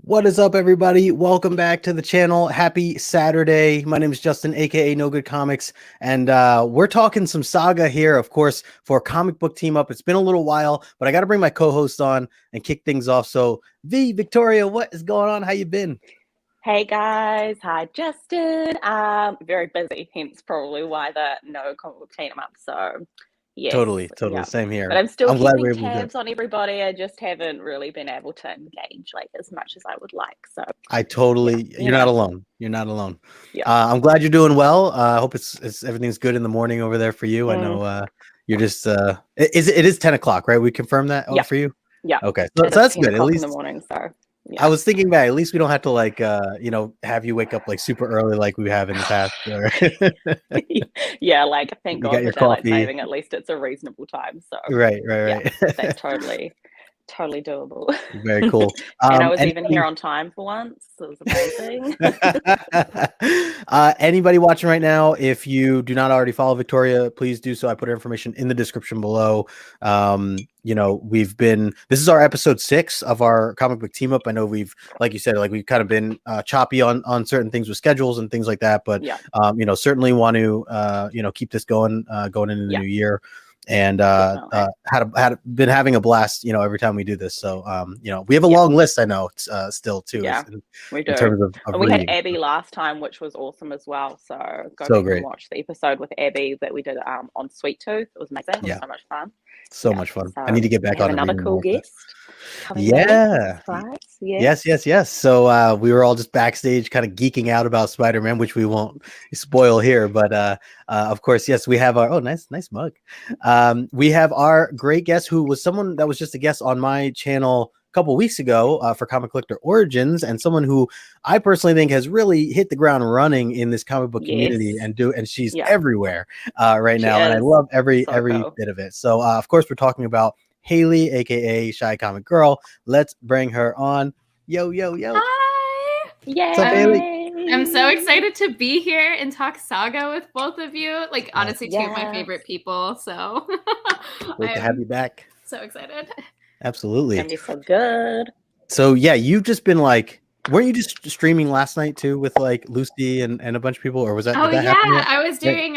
What is up, everybody? Welcome back to the channel. Happy Saturday. My name is Justin, aka No Good Comics, and we're talking some Saga here, of course, for comic book team up. It's been a little while, but I got to bring my co-host on and kick things off. So, Victoria, what is going on? How you been? Hey guys, hi Justin. Very busy, hence probably why the no comic book team up. So, yes, Totally, yeah. same But here. I'm still I'm glad keeping we're able to do it. tabs on everybody. I just haven't really been able to engage like as much as I would like. So, yeah, You're not alone. You're not alone. yeah. I'm glad you're doing well. I hope it's everything's good in the morning over there for you. I Mm, know you're just it is 10 o'clock, right? We confirmed that yeah, for you. yeah. Okay, so It is that's 10 good. At o'clock in the least morning. So, I yeah. was thinking back. At least we don't have to have you wake up like super early like we have in the past. Or Yeah, like thank you got God your for daylight coffee. saving. At least it's a reasonable time. So, Right, yeah, right. that's totally doable. Very cool. And I was even here Anybody on time for once. It was amazing. anybody watching right now, if you do not already follow Victoria, please do so. I put her information in the description below. This is our episode 6 of our comic book team up. I know like you said, like we've kind of been choppy on certain things with schedules and things like that, but Yeah, certainly want to keep this going into the yeah, new year. And definitely. been having a blast, every time we do this. So we have a Yeah, long list, I know, still too, yeah, we in do. terms of And we had reading. Abby last time, which was awesome as well. So go So back and great. watch the episode with Abby that we did on Sweet Tooth. It was amazing. It was Yeah, so much fun. so Yeah. much fun. I need So to get we back have on and another reading cool more of that. guest coming in. Yeah. Right. Yeah. Yes. So we were all just backstage kind of geeking out about Spider-Man, which we won't spoil here, but of course, yes, we have our nice mug. We have our great guest, who was someone that was just a guest on my channel a couple weeks ago for Comic Collector Origins, and someone who I personally think has really hit the ground running in this comic book community, Yes. and she's Yeah. everywhere right She now, and I is love every so cool. bit of it. So of course, we're talking about Hayley, aka Shy Comic Girl. Let's bring her on. Yo. Hi. What's up, Hayley? I'm so Yay. excited to be here and talk Saga with both of you. Like, Yes. honestly, two of my Yes. favorite people. So Great to have you back. so excited. It's Absolutely. gonna be so good. So yeah, you've just been weren't you just streaming last night too with like Lucy and a bunch of people, or did that Yeah, happen yet? I was doing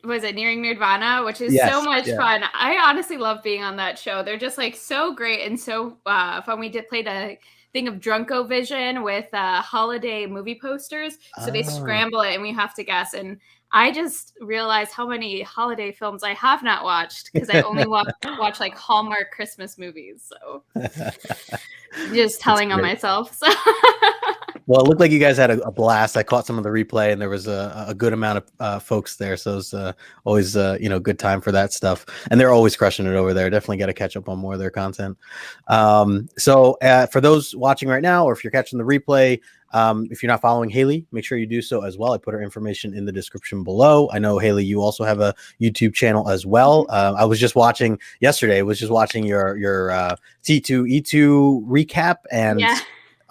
was it Nearing Nirvana, which is so Yes. much Yeah. fun. I honestly love being on that show. They're just like so great and so fun. We did play the thing of Drunko Vision with holiday movie posters. So they scramble it and we have to guess. And I just realized how many holiday films I have not watched because I only watch like Hallmark Christmas movies. So just telling on myself. So Well, it looked like you guys had a blast. I caught some of the replay, and there was a good amount of folks there. So it was always good time for that stuff. And they're always crushing it over there. Definitely got to catch up on more of their content. So for those watching right now, or if you're catching the replay, if you're not following Hayley, make sure you do so as well. I put her information in the description below. I know, Hayley, you also have a YouTube channel as well. I was just watching yesterday. Your C2E2 recap, and yeah.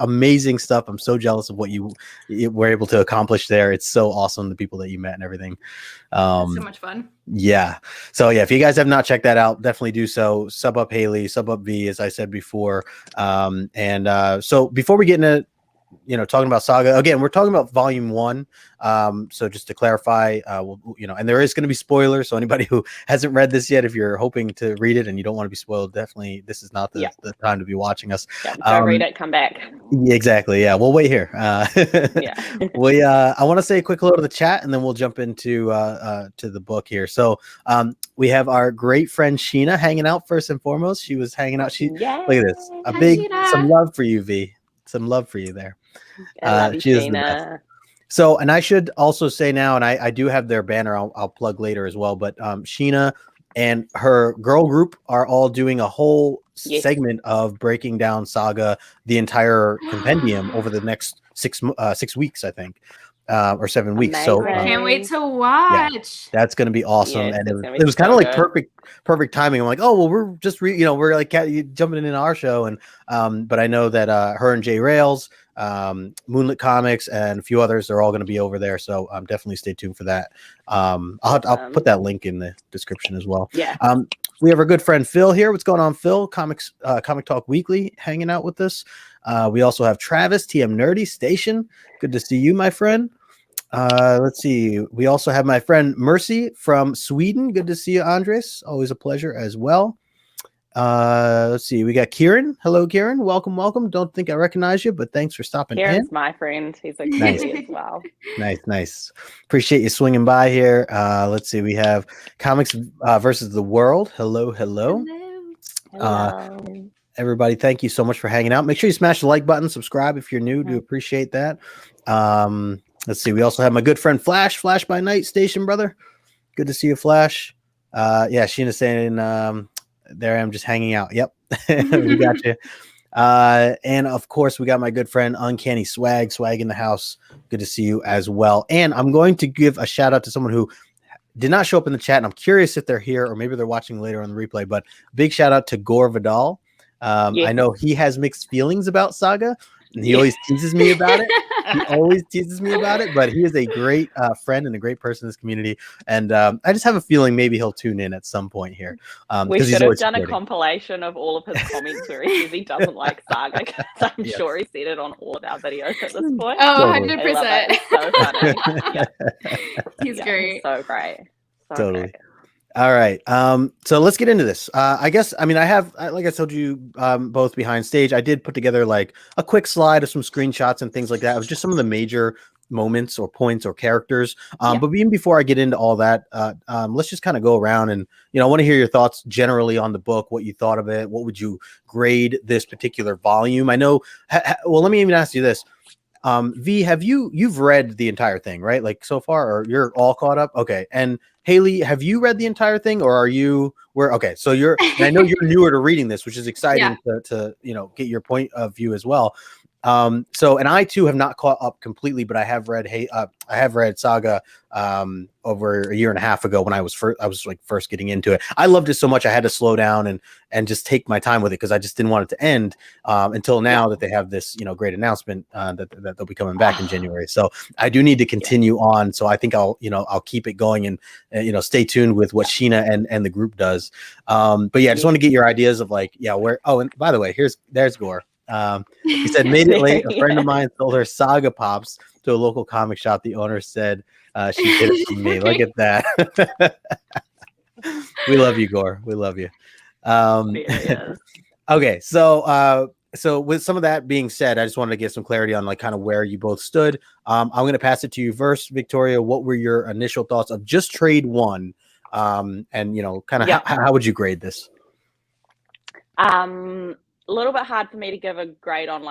Amazing stuff. I'm so jealous of what you were able to accomplish there. It's so awesome, the people that you met and everything. So much fun. Yeah. So yeah, if you guys have not checked that out, definitely do so. Sub up Hayley, sub up V, as I said before. So before we get into talking about Saga again, we're talking about volume 1. So just to clarify, and there is going to be spoilers. So anybody who hasn't read this yet, if you're hoping to read it and you don't want to be spoiled, definitely this is not the time to be watching us. Yeah, go read it, come back. Exactly. Yeah, we'll wait here. Yeah. I want to say a quick hello to the chat, and then we'll jump into to the book here. So we have our great friend Sheena hanging out first and foremost. She was hanging out. Look at this. Some love for you, V. Some love for you there. I love you, she is the best. So, and I should also say now, and I do have their banner. I'll plug later as well. But Sheena and her girl group are all doing a whole segment of breaking down Saga, the entire compendium, over the next 6 weeks, I think, or 7 weeks. Amazing. So I can't wait to watch. Yeah, that's going to be awesome. Yes, And it was kind of like perfect timing. I'm like, oh, well, we're just we're like jumping in our show. And but I know that her and Jay Rails, Moonlit Comics, and a few others are all going to be over there. So definitely stay tuned for that. I'll put that link in the description as well. Yeah. We have our good friend Phil here. What's going on, Phil? Comic Talk Weekly hanging out with us. We also have Travis, TM Nerdy Station. Good to see you, my friend. Let's see. We also have my friend Mercy from Sweden. Good to see you, Andres. Always a pleasure as well. Let's see. We got Kieran. Hello, Kieran. Welcome, welcome. Don't think I recognize you, but thanks for stopping Kieran's in. my friend. He's a Nice. cutie as well. Nice. Appreciate you swinging by here. Let's see. We have Comics versus the World. Hello. Hello. Everybody, thank you so much for hanging out. Make sure you smash the like button, subscribe if you're new. Do appreciate that. Let's see. We also have my good friend Flash by Night Station, brother. Good to see you, Flash. Yeah, Sheena's saying there I am just hanging out. Yep. We got you. And of course, we got my good friend Uncanny Swag in the house. Good to see you as well. And I'm going to give a shout out to someone who did not show up in the chat, and I'm curious if they're here or maybe they're watching later on the replay, but big shout out to Gore Vidal. I know he has mixed feelings about Saga, and he always teases me about it. He always teases me about it, but he is a great friend and a great person in this community. And I just have a feeling maybe he'll tune in at some point here. We should have done a compilation of all of his comments where he doesn't like Saga, because I'm sure he said it on all of our videos at this point. Oh, Totally. 100%. It's so funny. He's great. So great. Totally. Great. All right. So let's get into this. I guess, I mean, I have, like I told you, both behind stage, I did put together like a quick slide of some screenshots and things like that. It was just some of the major moments or points or characters. But even before I get into all that, let's just kind of go around and, I want to hear your thoughts generally on the book, what you thought of it. What would you grade this particular volume? I know, well, let me even ask you this. V, you've read the entire thing, right? Like so far, or you're all caught up? Okay. And Hayley, have you read the entire thing, or are you okay? So and I know you're newer to reading this, which is exciting to get your point of view as well. So, and I too have not caught up completely, but I have read Saga over a year and a half ago when I was first getting into it. I loved it so much I had to slow down and just take my time with it because I just didn't want it to end until now that they have this great announcement that they'll be coming back in January. So I do need to continue on. So I think I'll keep it going and stay tuned with what Sheena and the group does. But yeah, I just want to get your ideas of where. Oh, and by the way, there's Gore. He said, made it late. A friend of mine sold her Saga Pops to a local comic shop. The owner said she did it for me. Look at that. We love you, Gore. We love you. Okay, so with some of that being said, I just wanted to get some clarity on kind of where you both stood. I'm going to pass it to you first, Victoria. What were your initial thoughts of just trade one? And kind of how would you grade this? A little bit hard for me to give a grade on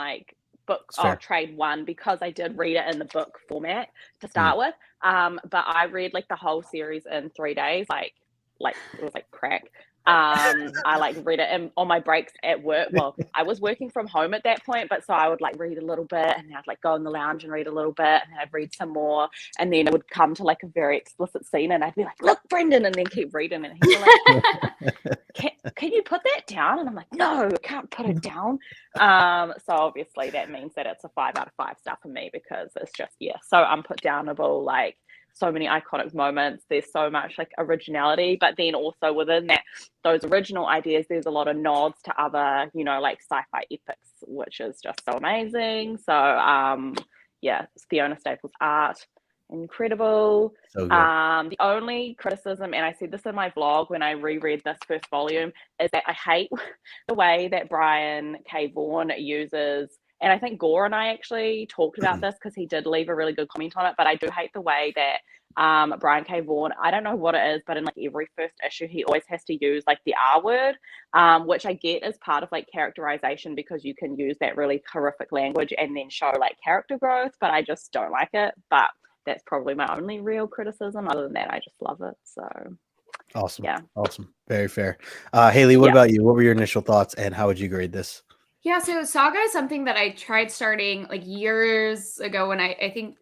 book trade one because I did read it in the book format to start with. But I read the whole series in 3 days. It was crack. I read it on my breaks at work. Well, I was working from home at that point, but so I would read a little bit, and then I'd go in the lounge and read a little bit, and then I'd read some more, and then it would come to a very explicit scene, and I'd be like, "Look, Brendan," and then keep reading, and he'd be like, "Can you put that down?" And I'm like, "No, I can't put it down." So obviously that means that it's a 5 out of 5 star for me because it's just so unputdownable. So many iconic moments. There's so much originality, but then also within those original ideas, there's a lot of nods to other, sci-fi epics, which is just so amazing. So, Fiona Staples' art, incredible. So the only criticism, and I said this in my vlog when I reread this first volume, is that I hate the way that Brian K. Vaughn uses. And I think Gore and I actually talked about this because he did leave a really good comment on it. But I do hate the way that Brian K. Vaughn, I don't know what it is, but in every first issue, he always has to use the R word, which I get is part of characterization because you can use that really horrific language and then show character growth. But I just don't like it. But that's probably my only real criticism. Other than that, I just love it. So awesome. Yeah. Awesome. Very fair. Hayley, what about you? What were your initial thoughts and how would you grade this? Yeah, so Saga is something that I tried starting years ago when I think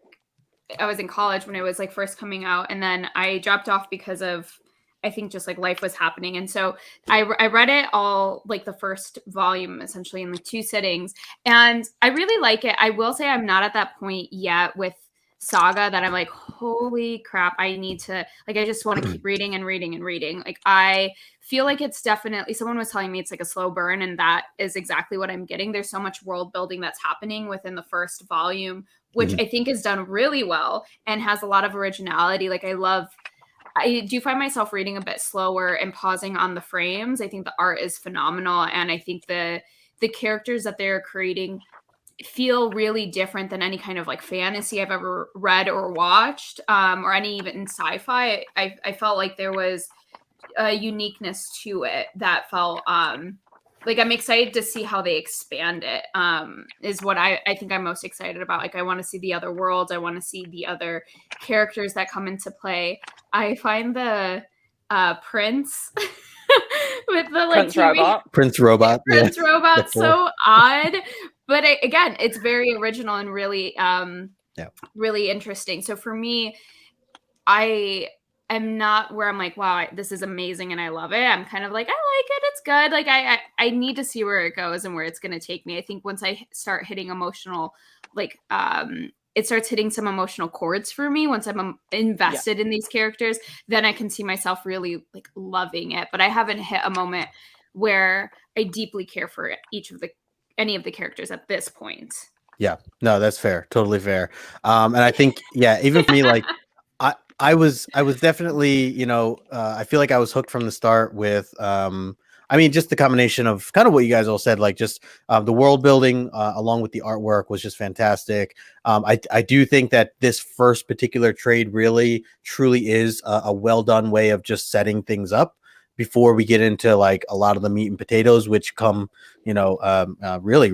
I was in college when it was first coming out, and then I dropped off because of I think just life was happening, and so I read it all the first volume essentially in 2 sittings, and I really like it. I will say I'm not at that point yet with saga that I'm like, holy crap, I need to, like, I just want to keep reading and reading and reading. Like, I feel like it's definitely, someone was telling me it's like a slow burn, and that is exactly what I'm getting. There's so much world building that's happening within the first volume, which I think is done really well and has a lot of originality. Like, I do find myself reading a bit slower and pausing on the frames. I think the art is phenomenal, and I think the characters that they're creating feel really different than any kind of like fantasy I've ever read or watched, or any even sci-fi. I felt like there was a uniqueness to it that felt like I'm excited to see how they expand it, is what I think I'm most excited about. Like, I want to see the other worlds. I want to see the other characters that come into play. I find the prince with the like Prince Robot. Prince Robot. Prince yeah. Robot so odd, but again, it's very original and really really interesting. So for me, I am not where I'm like, wow, this is amazing and I love it. I'm kind of like, I like it, it's good. Like, I need to see where it goes and where it's going to take me. I think once I start hitting emotional, like it starts hitting some emotional chords for me. Once I'm invested in these characters, then I can see myself really like loving it. But I haven't hit a moment where I deeply care for any of the characters at this point. Yeah, no, that's fair. Totally fair. And I think, even for me, like, I was definitely, I feel like I was hooked from the start with, I mean, just the combination of kind of what you guys all said, like just the world building along with the artwork was just fantastic. I do think that this first particular trade really, truly is a well done way of just setting things up before we get into like a lot of the meat and potatoes, which come, really,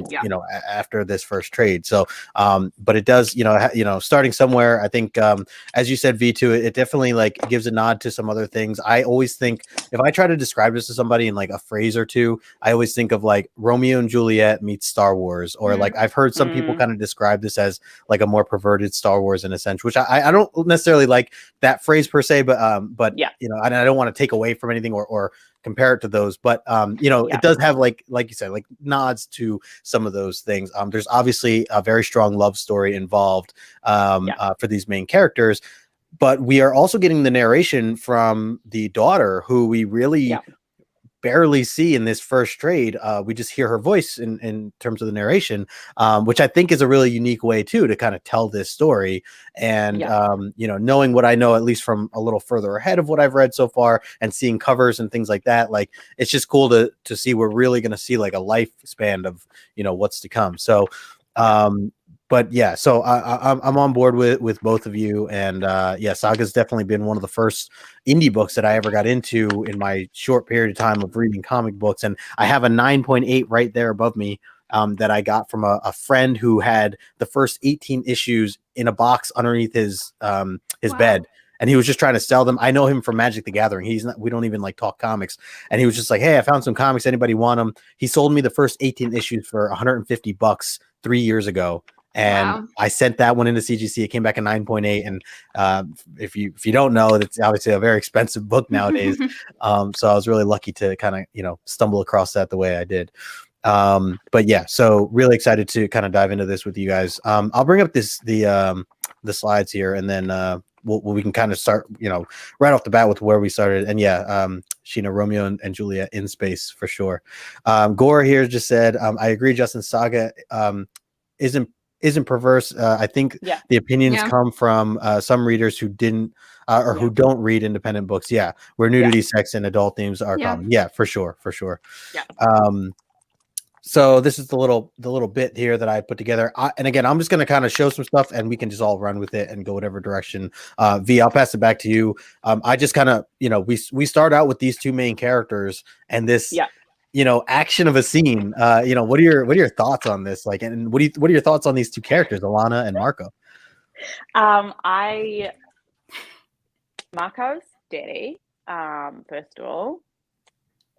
after this first trade. So, but it does, starting somewhere. I think, as you said, V2, it definitely like gives a nod to some other things. I always think if I try to describe this to somebody in like a phrase or two, I always think of like Romeo and Juliet meets Star Wars, or like I've heard some people kind of describe this as like a more perverted Star Wars in a sense, which I don't necessarily like that phrase per se, but and I don't want to take away from anything or compare it to those, but it does have like you said, like nods to some of those things. There's obviously a very strong love story involved for these main characters, but we are also getting the narration from the daughter, who we really barely see in this first trade. We just hear her voice in terms of the narration, which I think is a really unique way too to kind of tell this story. And knowing what I know, at least from a little further ahead of what I've read so far, and seeing covers and things like that, like it's just cool to see we're really going to see like a lifespan of what's to come. So but yeah, so I'm on board with both of you, and Saga's definitely been one of the first indie books that I ever got into in my short period of time of reading comic books, and I have a 9.8 right there above me that I got from a friend who had the first 18 issues in a box underneath his bed. And he was just trying to sell them. I know him from Magic the Gathering. We don't even like talk comics. And he was just like, hey, I found some comics. Anybody want them? He sold me the first 18 issues for $150 3 years ago. And I sent that one into CGC. It came back a 9.8. And if you don't know, it's obviously a very expensive book nowadays. So I was really lucky to kind of, stumble across that the way I did. But yeah, so really excited to kind of dive into this with you guys. I'll bring up the slides here, and then we can kind of start, right off the bat with where we started. And Sheena, Romeo and Juliet in space for sure. Gore here just said, I agree, Justin. Saga isn't perverse. I think the opinions come from some readers who didn't who don't read independent books. Where nudity, sex, and adult themes are common. For sure. So this is the little bit here that I put together. And again, I'm just going to kind of show some stuff, and we can just all run with it and go whatever direction. V, I'll pass it back to you. I just kind of, we start out with these two main characters and this, action of a scene. What are your thoughts on this? Like, and what are your thoughts on these two characters, Alana and Marco? Marco's daddy. First of all,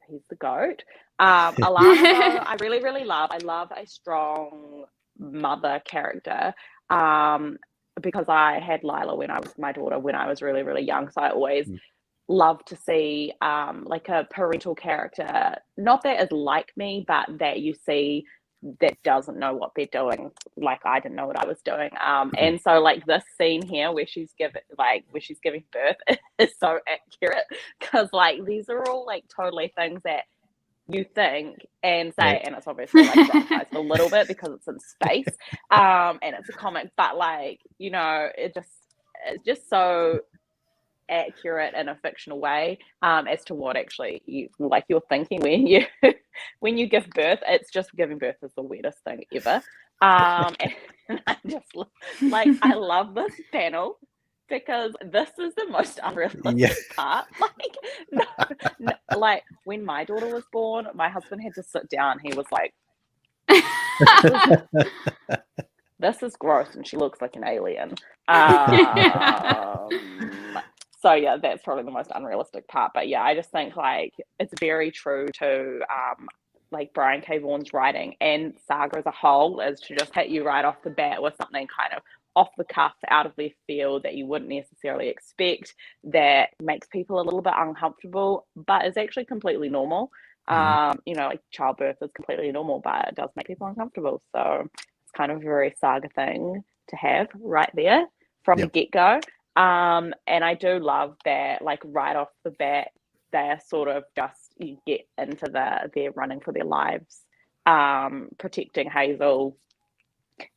he's the GOAT. Alana, though, I really, really love. I love a strong mother character. Because I had Lila my daughter when I was really, really young. So I always love to see like a parental character, not that is like me, but that you see that doesn't know what they're doing, like I didn't know what I was doing. And so like this scene here where she's giving birth is so accurate, because like these are all like totally things that you think and say, Right. and it's obviously like dramatized a little bit because it's in space, and it's a comic, but like, you know, it's just so accurate in a fictional way, as to what actually you're thinking when you give birth. It's just, giving birth is the weirdest thing ever. And I just like, I love this panel because this is the most unrealistic part. Like, no, like when my daughter was born, my husband had to sit down. He was like, this is gross and she looks like an alien. So yeah, that's probably the most unrealistic part. But yeah, I just think like it's very true to like Brian K. Vaughan's writing and SAGA as a whole, is to just hit you right off the bat with something kind of off the cuff, out of left field, that you wouldn't necessarily expect, that makes people a little bit uncomfortable, but is actually completely normal. You know, like childbirth is completely normal, but it does make people uncomfortable. So it's kind of a very SAGA thing to have right there from the get-go. And I do love that, like right off the bat, they're sort of just, you get into they're running for their lives, protecting Hazel,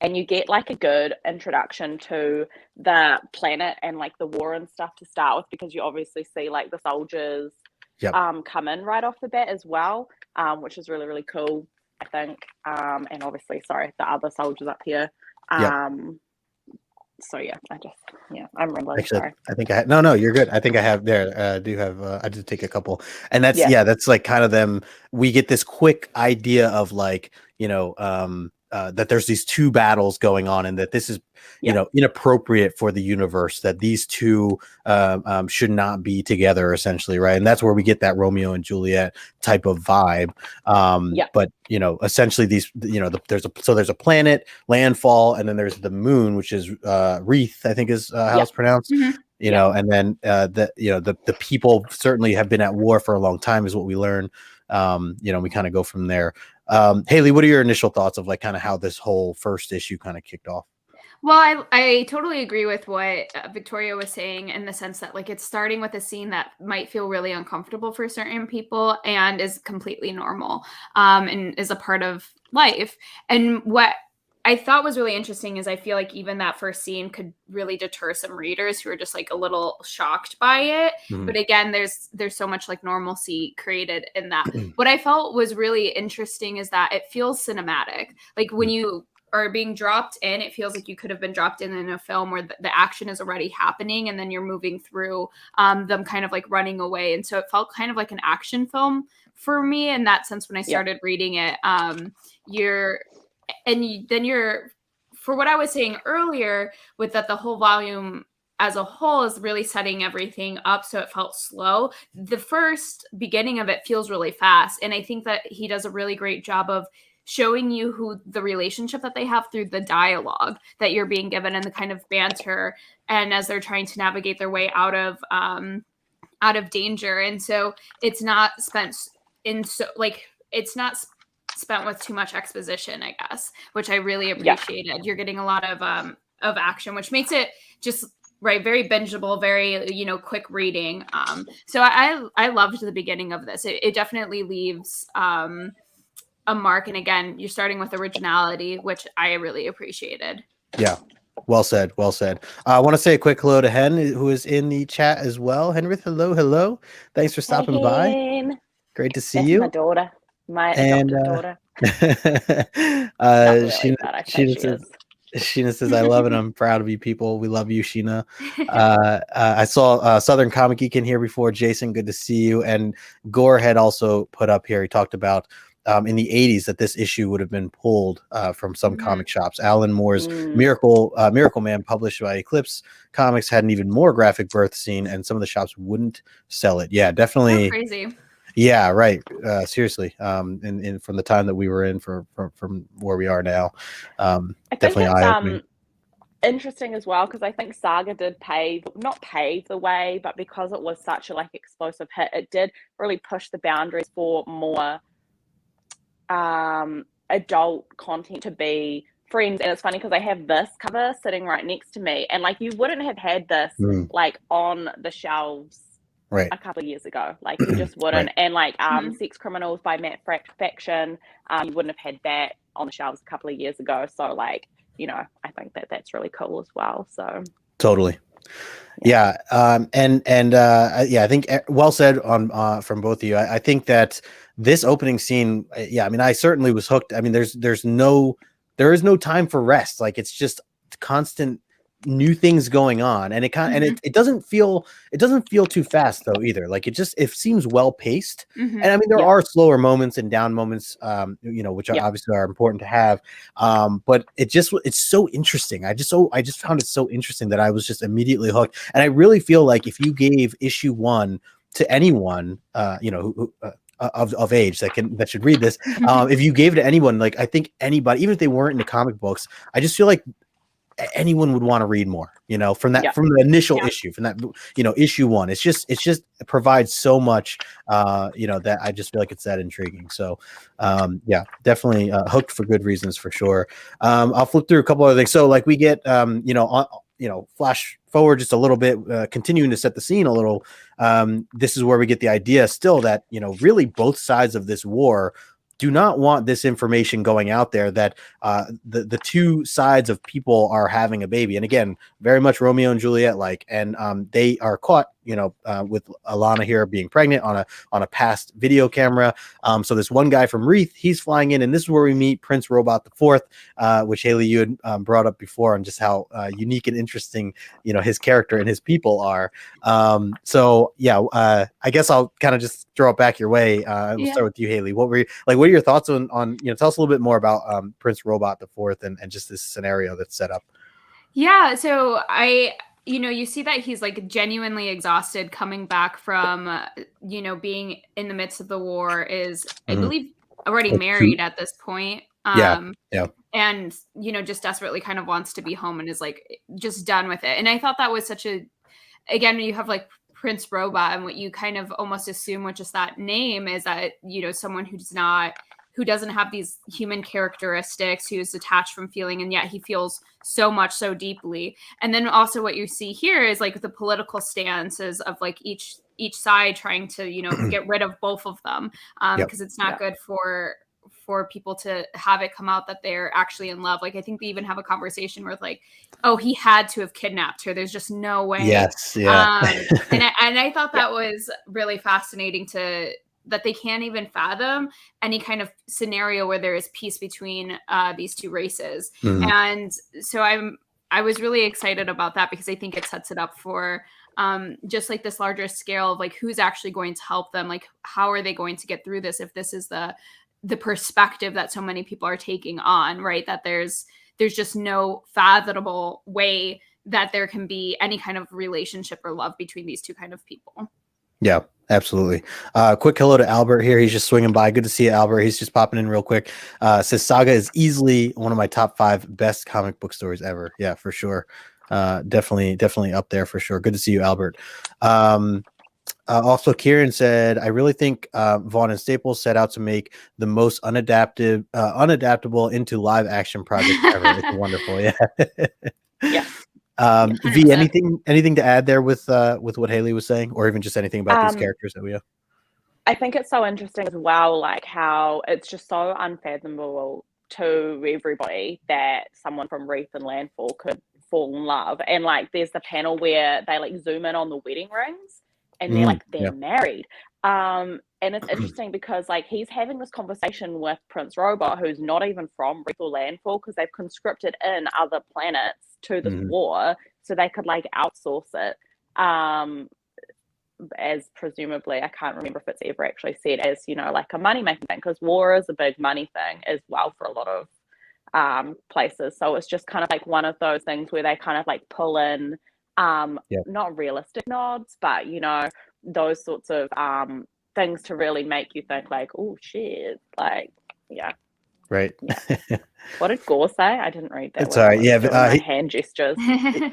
and you get like a good introduction to the planet and like the war and stuff to start with, because you obviously see like the soldiers come in right off the bat as well, which is really, really cool, I think. And obviously, sorry, the other soldiers up here. So yeah, I'm rambling. Actually, sorry. I think no, you're good. I think I have there. I did take a couple, and that's like kind of them. We get this quick idea of like, you know, that there's these two battles going on, and that this is, you know, inappropriate for the universe, that these two should not be together, essentially, right? And that's where we get that Romeo and Juliet type of vibe. But you know, essentially these, you know, there's a planet, landfall, and then there's the moon, which is Wreath, I think is how it's pronounced. You know, and then the people certainly have been at war for a long time, is what we learn. You know, we kind of go from there. Hayley, what are your initial thoughts of like kind of how this whole first issue kind of kicked off? Well, I totally agree with what Victoria was saying, in the sense that like it's starting with a scene that might feel really uncomfortable for certain people and is completely normal, and is a part of life. And what I thought was really interesting is I feel like even that first scene could really deter some readers who are just like a little shocked by it. But again, there's so much like normalcy created in that. What I felt was really interesting is that it feels cinematic. Like when you are being dropped in, it feels like you could have been dropped in a film where the action is already happening, and then you're moving through them kind of like running away. And so it felt kind of like an action film for me in that sense when I started reading it. For what I was saying earlier, with that the whole volume as a whole is really setting everything up, so it felt slow. The first beginning of it feels really fast, and I think that he does a really great job of showing you who the relationship that they have through the dialogue that you're being given, and the kind of banter, and as they're trying to navigate their way out of danger. And so it's not spent with too much exposition, I guess, which I really appreciated. You're getting a lot of action, which makes it just very bingeable, very, you know, quick reading. So I loved the beginning of this. It definitely leaves a mark, and again, you're starting with originality, which I really appreciated. Yeah, well said. I want to say a quick hello to Hen, who is in the chat as well. Henrith, hello. Thanks for stopping by. Great to see you. My daughter. My adopted daughter. Sheena says, I love it. I'm proud of you people. We love you, Sheena. I saw Southern Comic Geek in here before. Jason, good to see you. And Gore had also put up here, he talked about in the 80s that this issue would have been pulled from some comic shops. Alan Moore's Miracle Man, published by Eclipse Comics, had an even more graphic birth scene, and some of the shops wouldn't sell it. Yeah, definitely. Crazy. Yeah, right. Seriously. And from the time that we were in from where we are now, definitely eye-opening. Interesting as well, because I think SAGA did not pave the way, but because it was such a like explosive hit, it did really push the boundaries for more adult content to be Friends. And it's funny because I have this cover sitting right next to me, and like you wouldn't have had this like on the shelves a couple of years ago. Like you just wouldn't. And like Sex Criminals by Matt Faction, you wouldn't have had that on the shelves a couple of years ago. So like, you know, I think that that's really cool as well. So totally. Yeah. I think well said on from both of you. I think that this opening scene, I mean, I certainly was hooked. I mean, there is no time for rest. Like it's just constant new things going on, and it doesn't feel too fast though either. Like it seems well paced. And I mean, there are slower moments and down moments, you know, which are obviously are important to have. But it's so interesting. I just found it so interesting that I was just immediately hooked. And I really feel like if you gave issue 1 to anyone, you know, who of age that should read this, if you gave it to anyone, like I think anybody, even if they weren't into comic books, I just feel like anyone would want to read more, you know, from the initial issue, from that, you know, issue 1. It just provides so much, you know, that I just feel like it's that intriguing. So definitely hooked for good reasons for sure. I'll flip through a couple other things. So like we get, you know, flash forward just a little bit, continuing to set the scene a little. This is where we get the idea still that, you know, really both sides of this war do not want this information going out there, that the two sides of people are having a baby. And again, very much Romeo and Juliet like, and they are caught, you know, with Alana here being pregnant on a past video camera. So this one guy from Wreath, he's flying in, and this is where we meet Prince Robot IV, which Hayley, you had brought up before, and just how unique and interesting, you know, his character and his people are. I guess I'll kind of just throw it back your way. We'll start with you, Hayley. What are your thoughts on, you know, tell us a little bit more about Prince Robot IV and just this scenario that's set up. Yeah, so you know, you see that he's like genuinely exhausted coming back from, you know, being in the midst of the war, is I believe already married at this point. And, you know, just desperately kind of wants to be home and is like just done with it. And I thought that was again, you have like Prince Robot, and what you kind of almost assume with just that name is that, you know, someone who doesn't have these human characteristics, who's detached from feeling, and yet he feels so much, so deeply. And then also what you see here is like the political stances of like each side trying to, you know, get rid of both of them, because it's not good for people to have it come out that they're actually in love. Like I think they even have a conversation where like, oh, he had to have kidnapped her, there's just no way. And I thought that was really fascinating, that they can't even fathom any kind of scenario where there is peace between these two races. And so I was really excited about that, because I think it sets it up for just like this larger scale of like who's actually going to help them, like how are they going to get through this if this is the perspective that so many people are taking on, right? That there's just no fathomable way that there can be any kind of relationship or love between these two kind of people. Yeah, absolutely. Quick hello to Albert here. He's just swinging by. Good to see you, Albert. He's just popping in real quick. Says Saga is easily one of my top 5 best comic book stories ever. Yeah, for sure. Definitely up there for sure. Good to see you, Albert. Also, Kieran said, I really think Vaughn and Staples set out to make the most unadaptable into live action project ever. It's wonderful. Yeah. Yeah. V, anything to add there with what Hayley was saying, or even just anything about these characters that we have? I think it's so interesting as well, like how it's just so unfathomable to everybody that someone from Wreath and Landfall could fall in love. And like there's the panel where they like zoom in on the wedding rings, and they're married. And it's interesting because like he's having this conversation with Prince Robot, who's not even from Wreath or Landfall, because they've conscripted in other planets to this war so they could like outsource it, as presumably, I can't remember if it's ever actually said as, you know, like a money making thing, because war is a big money thing as well for a lot of places. So it's just kind of like one of those things where they kind of like pull in not realistic nods, but you know, those sorts of things to really make you think like, oh shit, like Right. Yeah. What did Gore say? I didn't read that. It's all right. Yeah, my hand gestures.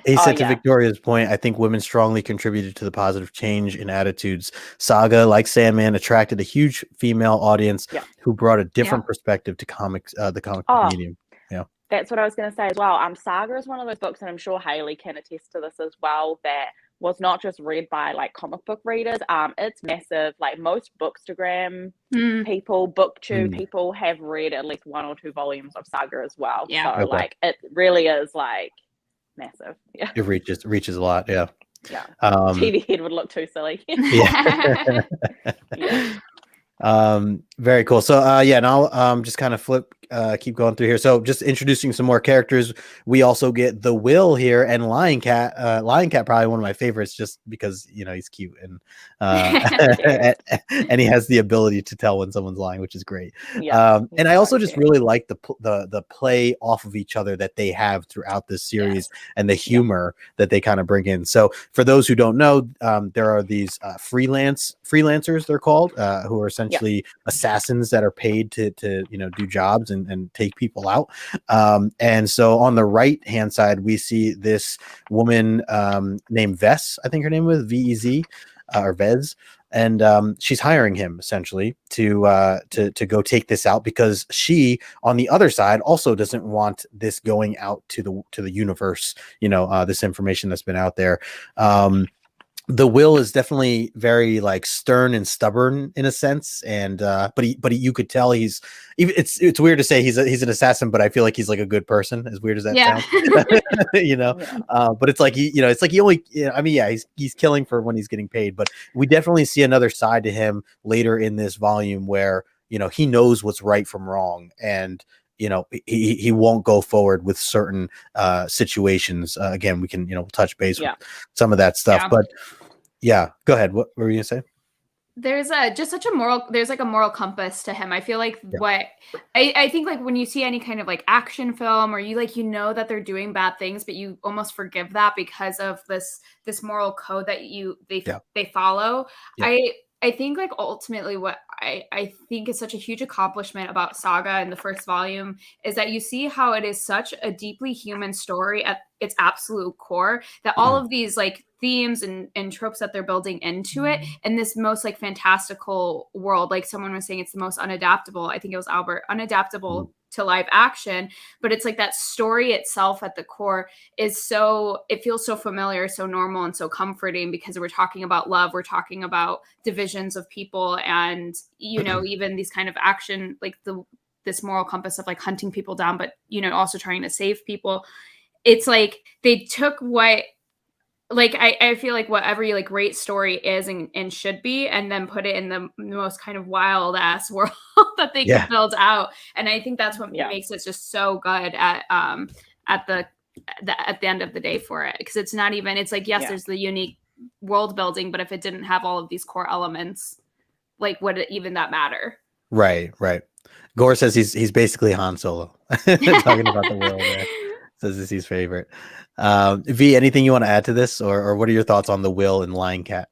He said to Victoria's point, I think women strongly contributed to the positive change in attitudes. Saga, like Sandman, attracted a huge female audience who brought a different perspective to comics, the comic book medium. Yeah, that's what I was going to say as well. Saga is one of those books, and I'm sure Hayley can attest to this as well, that was not just read by like comic book readers. It's massive. Like most Bookstagram people, BookTube people have read at least 1 or 2 volumes of Saga as well. So like it really is like massive. Yeah, it reaches a lot. Yeah. Yeah. TV head would look too silly. Yeah. Very cool. So now just kind of keep going through here. So just introducing some more characters. We also get the Will here and Lion Cat. Lion Cat, probably one of my favorites, just because he's cute and and he has the ability to tell when someone's lying, which is great. And I also just really like the play off of each other that they have throughout this series and the humor that they kind of bring in. So for those who don't know, there are these freelancers, they're called, who are essentially assassins that are paid to do jobs and take people out. And so on the right hand side, we see this woman named Vess, I think her name was Vez, or Vez. And she's hiring him essentially to go take this out, because she, on the other side, also doesn't want this going out to the universe. This information that's been out there. The Will is definitely very like stern and stubborn in a sense, and but you could tell it's weird to say he's an assassin, but I feel like he's like a good person, as weird as that sounds. But it's like he only he's killing for when he's getting paid, but we definitely see another side to him later in this volume where he knows what's right from wrong, and he won't go forward with certain situations. Again, we can touch base with some of that stuff, but go ahead. What were you gonna say? There's like a moral compass to him. I feel like what I think, like when you see any kind of like action film, or you that they're doing bad things, but you almost forgive that because of this moral code that they follow. I think like ultimately what I think is such a huge accomplishment about Saga in the first volume is that you see how it is such a deeply human story at its absolute core, that all of these like themes and tropes that they're building into it in this most like fantastical world, like someone was saying, it's the most unadaptable, I think it was Albert, unadaptable to live action, but it's like that story itself at the core is it feels so familiar, so normal, and so comforting, because we're talking about love, we're talking about divisions of people, and even these kind of action, like this moral compass of like hunting people down, but also trying to save people. It's like they took what, like I feel like what every like great story is and should be, and then put it in the most kind of wild ass world that they could build out. And I think that's what makes it just so good at the end of the day for it, because it's not even, it's like there's the unique world building, but if it didn't have all of these core elements, like would it even that matter? Right. Gore says he's basically Han Solo. Talking about the world there. Says it's his favorite. V, anything you want to add to this, or what are your thoughts on the Will and Lion Cat?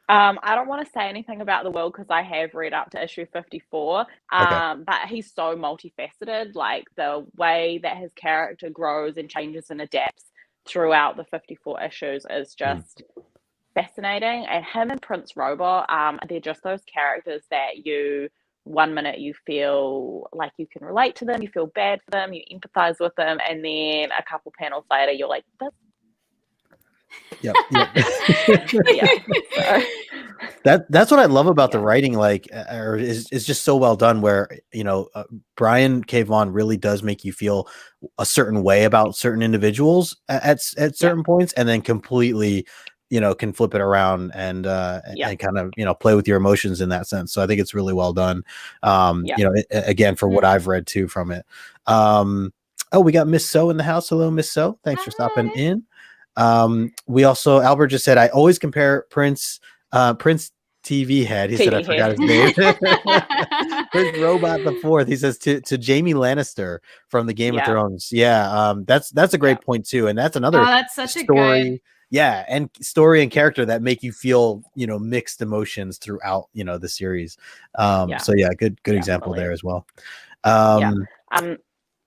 I don't want to say anything about the Will because I have read up to issue 54. But he's so multifaceted. Like the way that his character grows and changes and adapts throughout the 54 issues is just fascinating. And him and Prince Robot, they're just those characters that one minute you feel like you can relate to them, you feel bad for them, you empathize with them, and then a couple panels later you're like, That's what I love about the writing, like, is just so well done, where Brian K. Vaughan really does make you feel a certain way about certain individuals at certain points, and then completely can flip it around and kind of play with your emotions in that sense. So I think it's really well done. Again, for what I've read too from it. We got Miss So in the house. Hello, Miss So. Thanks for stopping in. We also, Albert just said, I always compare Prince TV head. He said I forgot his name. Prince Robot the Fourth. He says to Jaime Lannister from the Game of Thrones. That's a great point too, and that's another that's such story. A good... and story and character that make you feel mixed emotions throughout the series. So good example there as well.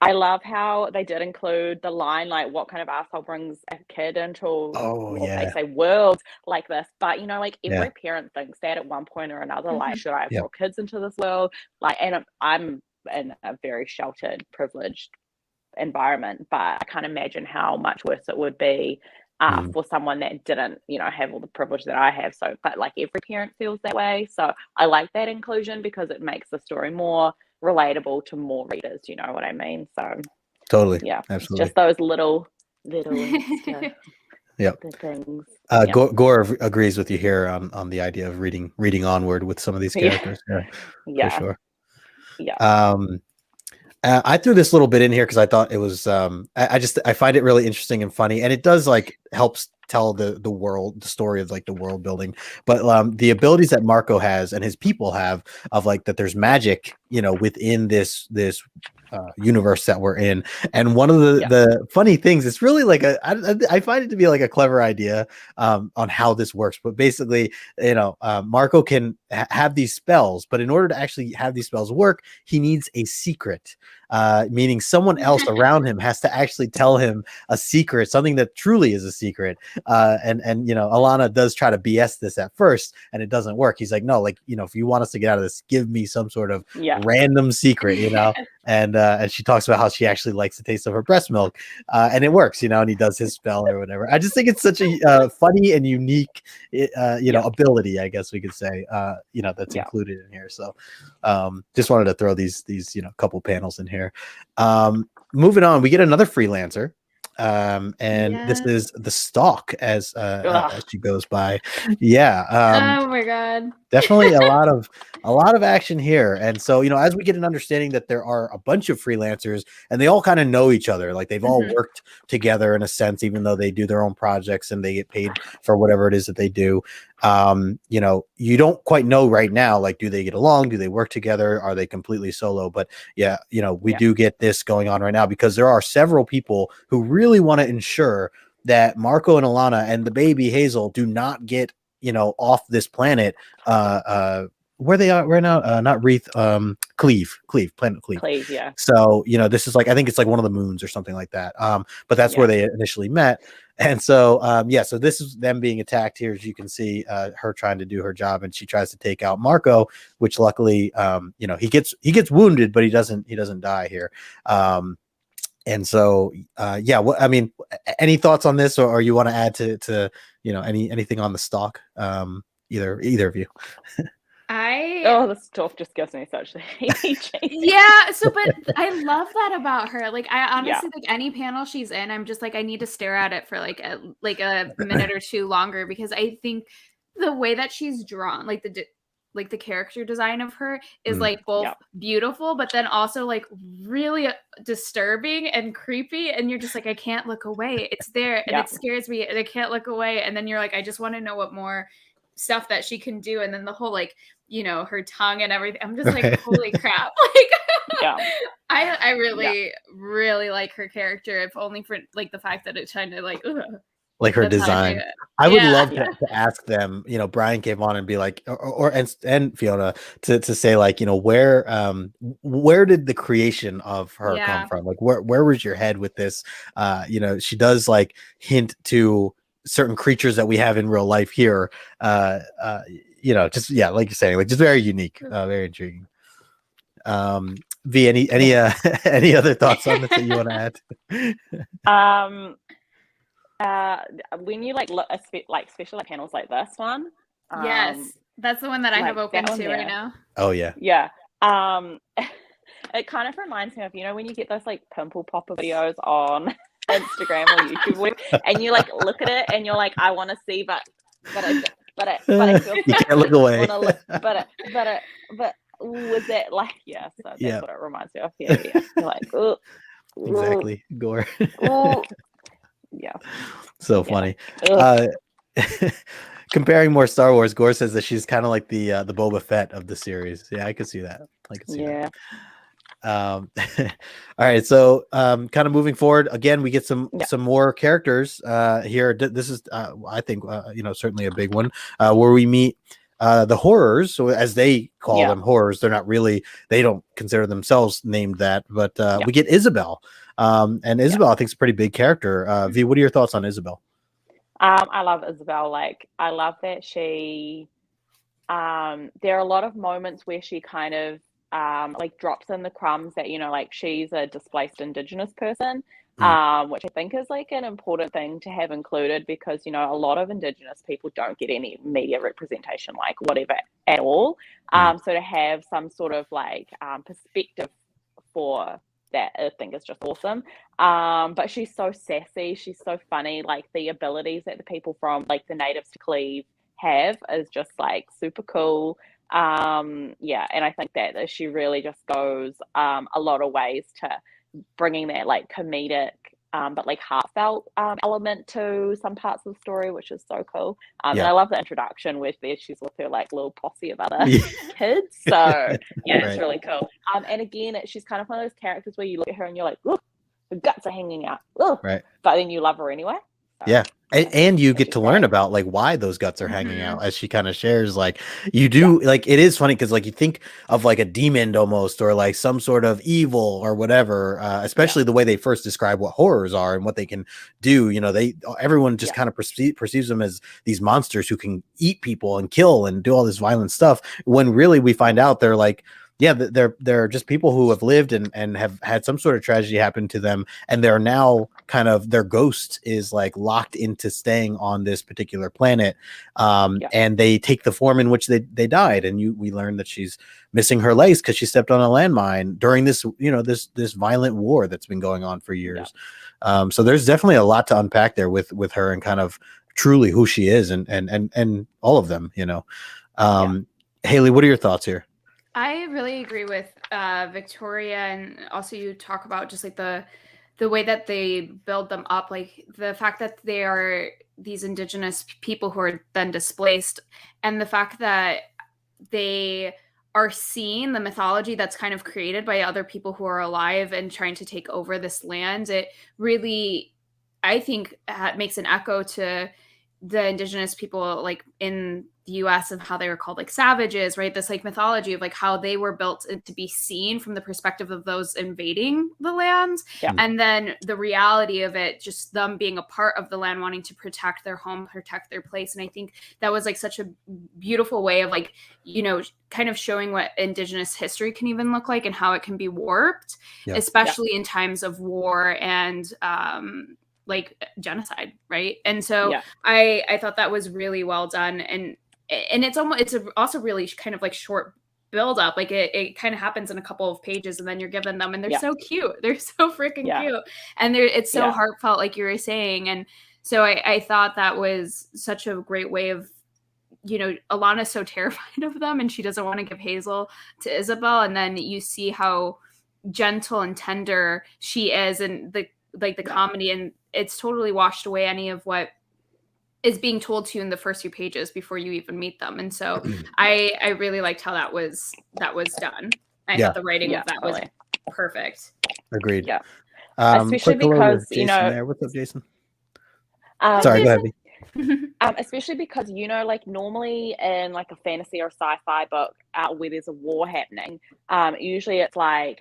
I love how they did include the line, like, what kind of asshole brings a kid into they say world like this. But, like, every parent thinks that at one point or another, like, should I have brought kids into this world? Like, and I'm in a very sheltered, privileged environment, but I can't imagine how much worse it would be for someone that didn't, have all the privilege that I have. So, but like every parent feels that way. So I like that inclusion because it makes the story more relatable to more readers. You know what I mean? So totally, yeah, absolutely. Just those little extra things. Gore agrees with you here on the idea of reading onward with some of these characters. For sure. I threw this little bit in here because I thought it was I find it really interesting and funny, and it does like helps tell the story of like the world building. But the abilities that Marco has and his people have of like that there's magic, within this universe that we're in. And one of the funny things, it's really like I find it to be like a clever idea on how this works. But basically, Marco can have these spells, but in order to actually have these spells work, he needs a secret. Meaning someone else around him has to actually tell him a secret, something that truly is a secret. And Alana does try to BS this at first, and it doesn't work. He's like, no, like, if you want us to get out of this, give me some sort of random secret, and she talks about how she actually likes the taste of her breast milk, and it works, and he does his spell or whatever. I just think it's such a funny and unique, ability, I guess we could say, that's included in here. So just wanted to throw these couple panels in here. Moving on, we get another freelancer. This is the Stalk as she goes by. Oh my god. Definitely a lot of action here. And so, as we get an understanding that there are a bunch of freelancers and they all kind of know each other, like they've all worked together in a sense, even though they do their own projects and they get paid for whatever it is that they do. You don't quite know right now, like, do they get along? Do they work together? Are they completely solo? But we do get this going on right now because there are several people who really want to ensure that Marco and Alana and the baby Hazel do not get off this planet where they are right now, not Wreath, Cleve, planet Cleve. So this is like, I think it's like one of the moons or something like that, but that's where they initially met. And so so this is them being attacked here, as you can see, her trying to do her job, and she tries to take out Marco, which luckily he gets wounded, but he doesn't die here. And so, any thoughts on this, or you want to add to anything on the Stalk? Either of you. The Stalk just gives me such the but I love that about her. Like, I honestly like any panel she's in, I'm just like, I need to stare at it for like a minute or two longer, because I think the way that she's drawn, like the character design of her is like both beautiful, but then also like really disturbing and creepy. And you're just like, I can't look away. It's there and it scares me and I can't look away. And then you're like, I just want to know what more stuff that she can do. And then the whole like, her tongue and everything. I'm just like, holy crap. Like, I really, really like her character, if only for like the fact that it's kind of like, like her design. I would love to ask them, Brian came on and be like, and Fiona to say like, where did the creation of her come from? Like, where was your head with this? She does like hint to certain creatures that we have in real life here. Just like you're saying, like just very unique, very intriguing. V, any other thoughts on this that you want to add? When you like look especially panels like this one, yes, that's the one that I have open to right now. Oh yeah. It kind of reminds me of when you get those like pimple popper videos on Instagram or YouTube, and you like look at it and you're like, I want to see, but I feel you can't look away. But was it like so that's what it reminds me of. You're like, oh, exactly, Gore. So funny. Comparing more Star Wars, Gore says that she's kind of like the Boba Fett of the series. Yeah, I could see that. That. All right, so kind of moving forward again, we get some more characters here. This is I think certainly a big one where we meet the horrors, so as they call them horrors, they don't consider themselves named that, but we get Isabelle. And Isabelle, I think, is a pretty big character. V, what are your thoughts on Isabelle? I love Isabelle. Like, I love that there are a lot of moments where she kind of like drops in the crumbs that, like, she's a displaced Indigenous person, which I think is like an important thing to have included, because, a lot of Indigenous people don't get any media representation, like whatever at all. So to have some sort of like perspective for that, I think is just awesome. But she's so sassy, she's so funny. Like, the abilities that the people from like the natives to Cleve have is just like super cool. And I think that she really just goes a lot of ways to bringing that like comedic but like heartfelt element to some parts of the story, which is so cool. And I love the introduction where she's with her like little posse of other kids. So it's really cool. And again, she's kind of one of those characters where you look at her and you're like, look, her guts are hanging out. But then you love her anyway. So. And you get to learn about like why those guts are hanging out, as she kind of shares. Like, you do like, it is funny because like you think of like a demon almost, or like some sort of evil or whatever, especially the way they first describe what horrors are and what they can do. Everyone just kind of perceives them as these monsters who can eat people and kill and do all this violent stuff, when really we find out they're like, they're just people who have lived and have had some sort of tragedy happen to them, and they're now kind of, their ghost is like locked into staying on this particular planet, and they take the form in which they died. And we learn that she's missing her legs because she stepped on a landmine during this this violent war that's been going on for years. So there's definitely a lot to unpack there with her, and kind of truly who she is, and all of them. Hayley, what are your thoughts here? I really agree with Victoria, and also you talk about just like the way that they build them up, like the fact that they are these Indigenous people who are then displaced, and the fact that they are seeing the mythology that's kind of created by other people who are alive and trying to take over this land. It really, I think, makes an echo to the Indigenous people like in the US of how they were called like savages, right? This like mythology of like how they were built to be seen from the perspective of those invading the lands. And then the reality of it, just them being a part of the land, wanting to protect their home, protect their place. And I think that was like such a beautiful way of like, kind of showing what Indigenous history can even look like and how it can be warped, especially in times of war and like genocide, right? And so I thought that was really well done, and it's also really kind of like short build up. Like it kind of happens in a couple of pages, and then you're given them, and they're so cute. They're so freaking cute, and it's so heartfelt, like you were saying. And so I thought that was such a great way of, Alana's so terrified of them, and she doesn't want to give Hazel to Isabelle, and then you see how gentle and tender she is, and the comedy, and it's totally washed away any of what is being told to you in the first few pages before you even meet them. And so I really liked how that was done. I thought the writing of that was perfect. Agreed. Yeah. Especially because, what's up, Jason? Sorry, go ahead. Especially because, like normally in like a fantasy or sci-fi book where there's a war happening, usually it's like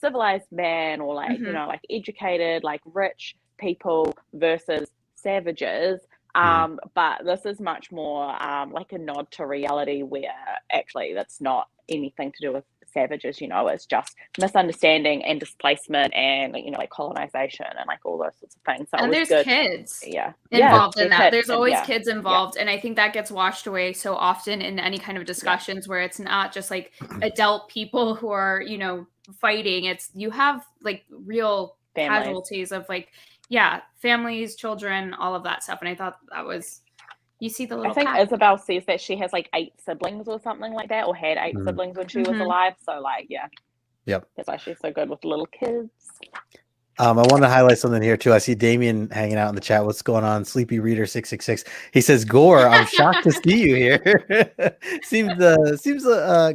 civilized man, or like, like educated, like rich people versus savages. But this is much more like a nod to reality, where actually that's not anything to do with savages, it's just misunderstanding and displacement and, like colonization and like all those sorts of things. So and there's good. Kids involved in that. There's always kids involved. Yeah. And I think that gets washed away so often in any kind of discussions where it's not just like adult people who are, fighting. You have like real families. Casualties of like, families, children, all of that stuff. And I thought that was, you see the little. I think Isabelle says that she has like 8 siblings or something like that, or had 8 siblings when she was alive. So like, that's why she's so good with little kids. I want to highlight something here too. I see Damien hanging out in the chat. What's going on? Sleepy Reader 666. He says, "Gore, I'm shocked to see you here." seems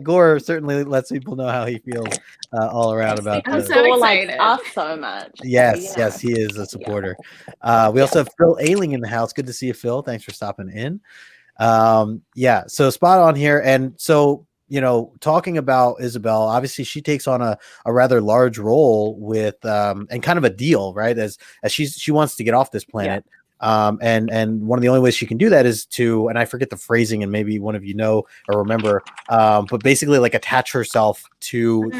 Gore certainly lets people know how he feels all around about. I'm so excited. Us so much. Yes, he is a supporter. We also have Phil Ailing in the house. Good to see you, Phil. Thanks for stopping in. Yeah, so spot on here. And so, talking about Isabelle, obviously she takes on a rather large role with and kind of a deal, right? As she wants to get off this planet. And one of the only ways she can do that is to, and I forget the phrasing, and maybe one of you know or remember, but basically like attach herself to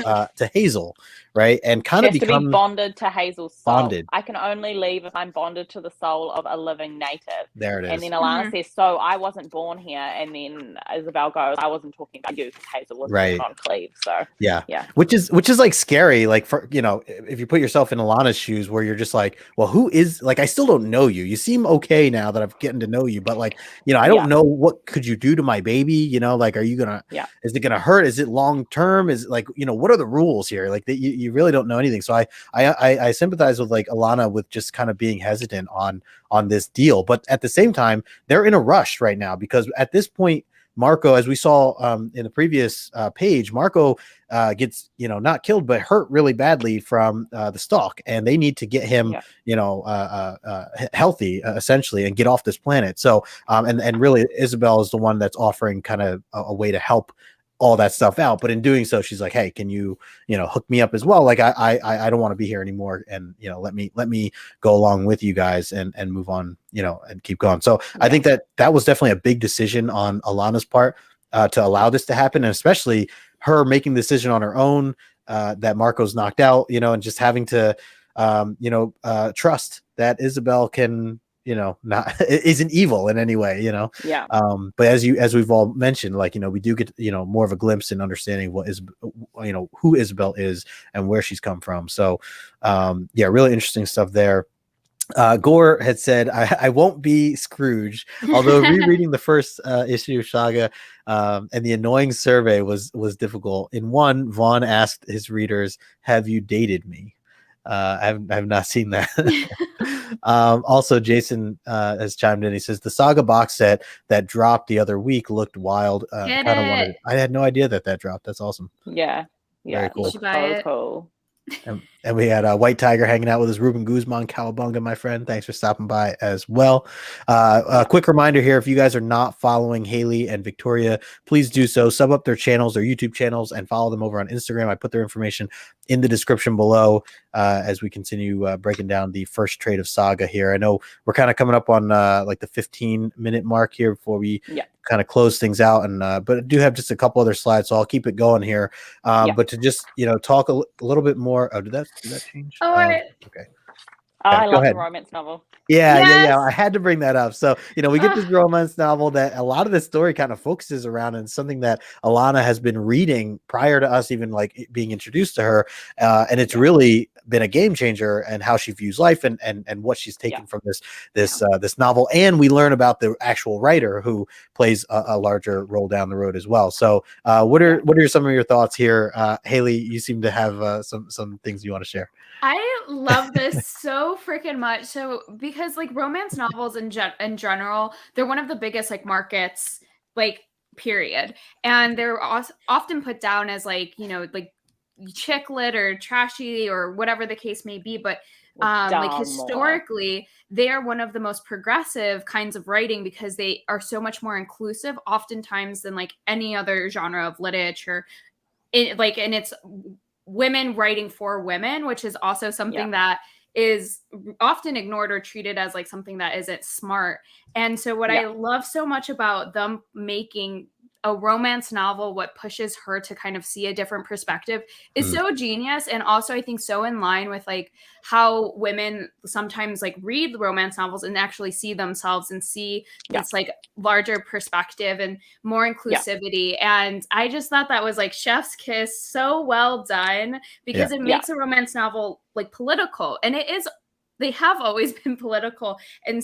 Hazel, right? And kind of to be become bonded to Hazel's soul. bonded. I can only leave if I'm bonded to the soul of a living native. There it is. And then Alana says, so I wasn't born here. And then Isabelle goes, I wasn't talking about you because Hazel was born on Cleve. So yeah, which is like scary. Like, for if you put yourself in Alana's shoes, where you're just like, well, who is, like, I still don't know you. You seem okay now that I'm getting to know you, but like, I don't know, what could you do to my baby? Like, are you gonna? Is it gonna hurt? Is it long term? Is it like, what are the rules here? Like, that you really don't know anything. So I sympathize with like Alana with just kind of being hesitant on this deal, but at the same time, they're in a rush right now because at this point, Marco, as we saw in the previous page, Marco gets, not killed, but hurt really badly from the stalk, and they need to get him, healthy essentially and get off this planet. So, and really, Isabelle is the one that's offering kind of a way to help all that stuff out. But in doing so, she's like, hey, can you, hook me up as well? Like, I don't want to be here anymore. And, let me go along with you guys and move on, and keep going. So I think that was definitely a big decision on Alana's part to allow this to happen. And especially her making the decision on her own, that Marco's knocked out, and just having to, trust that Isabelle can, not isn't evil in any way, but as we've all mentioned, like, we do get, more of a glimpse and understanding what is, who Isabelle is and where she's come from. So, really interesting stuff there. Gore had said, I won't be Scrooge, although rereading the first issue of Saga and the annoying survey was difficult. In one, Vaughn asked his readers, have you dated me? I've not seen that. Also, Jason has chimed in. He says the Saga box set that dropped the other week looked wild. I had no idea that dropped. That's awesome. Yeah. Very cool. You should buy it. Cool. And we had White Tiger hanging out with his Ruben Guzman. Cowabunga, my friend. Thanks for stopping by as well. A quick reminder here, if you guys are not following Hayley and Victoria, please do so. Sub up their channels, their YouTube channels, and follow them over on Instagram. I put their information in the description below as we continue breaking down the first trade of Saga here. I know we're kind of coming up on like the 15-minute mark here before we kind of close things out, and but I do have just a couple other slides, so I'll keep it going here. But to just talk a little bit more. Oh, did that change? Okay. I love the romance novel. Yeah. I had to bring that up. So, we get this romance novel that a lot of the story kind of focuses around, and something that Alana has been reading prior to us even like being introduced to her. And it's really been a game changer and how she views life and what she's taken from this novel. And we learn about the actual writer who plays a larger role down the road as well. So what are some of your thoughts here? Hayley, you seem to have some things you want to share. I love this so freaking much. So because like romance novels in general, they're one of the biggest like markets, like period. And they're often put down as like, like chick lit or trashy or whatever the case may be. But like historically, they are one of the most progressive kinds of writing because they are so much more inclusive oftentimes than like any other genre of literature. And it's women writing for women, which is also something that is often ignored or treated as like something that isn't smart. And so what I love so much about them making a romance novel, what pushes her to kind of see a different perspective, is so genius. And also I think so in line with like how women sometimes like read romance novels and actually see themselves and see this like larger perspective and more inclusivity. And I just thought that was like chef's kiss, so well done, because it makes a romance novel like political, and it is. They have always been political and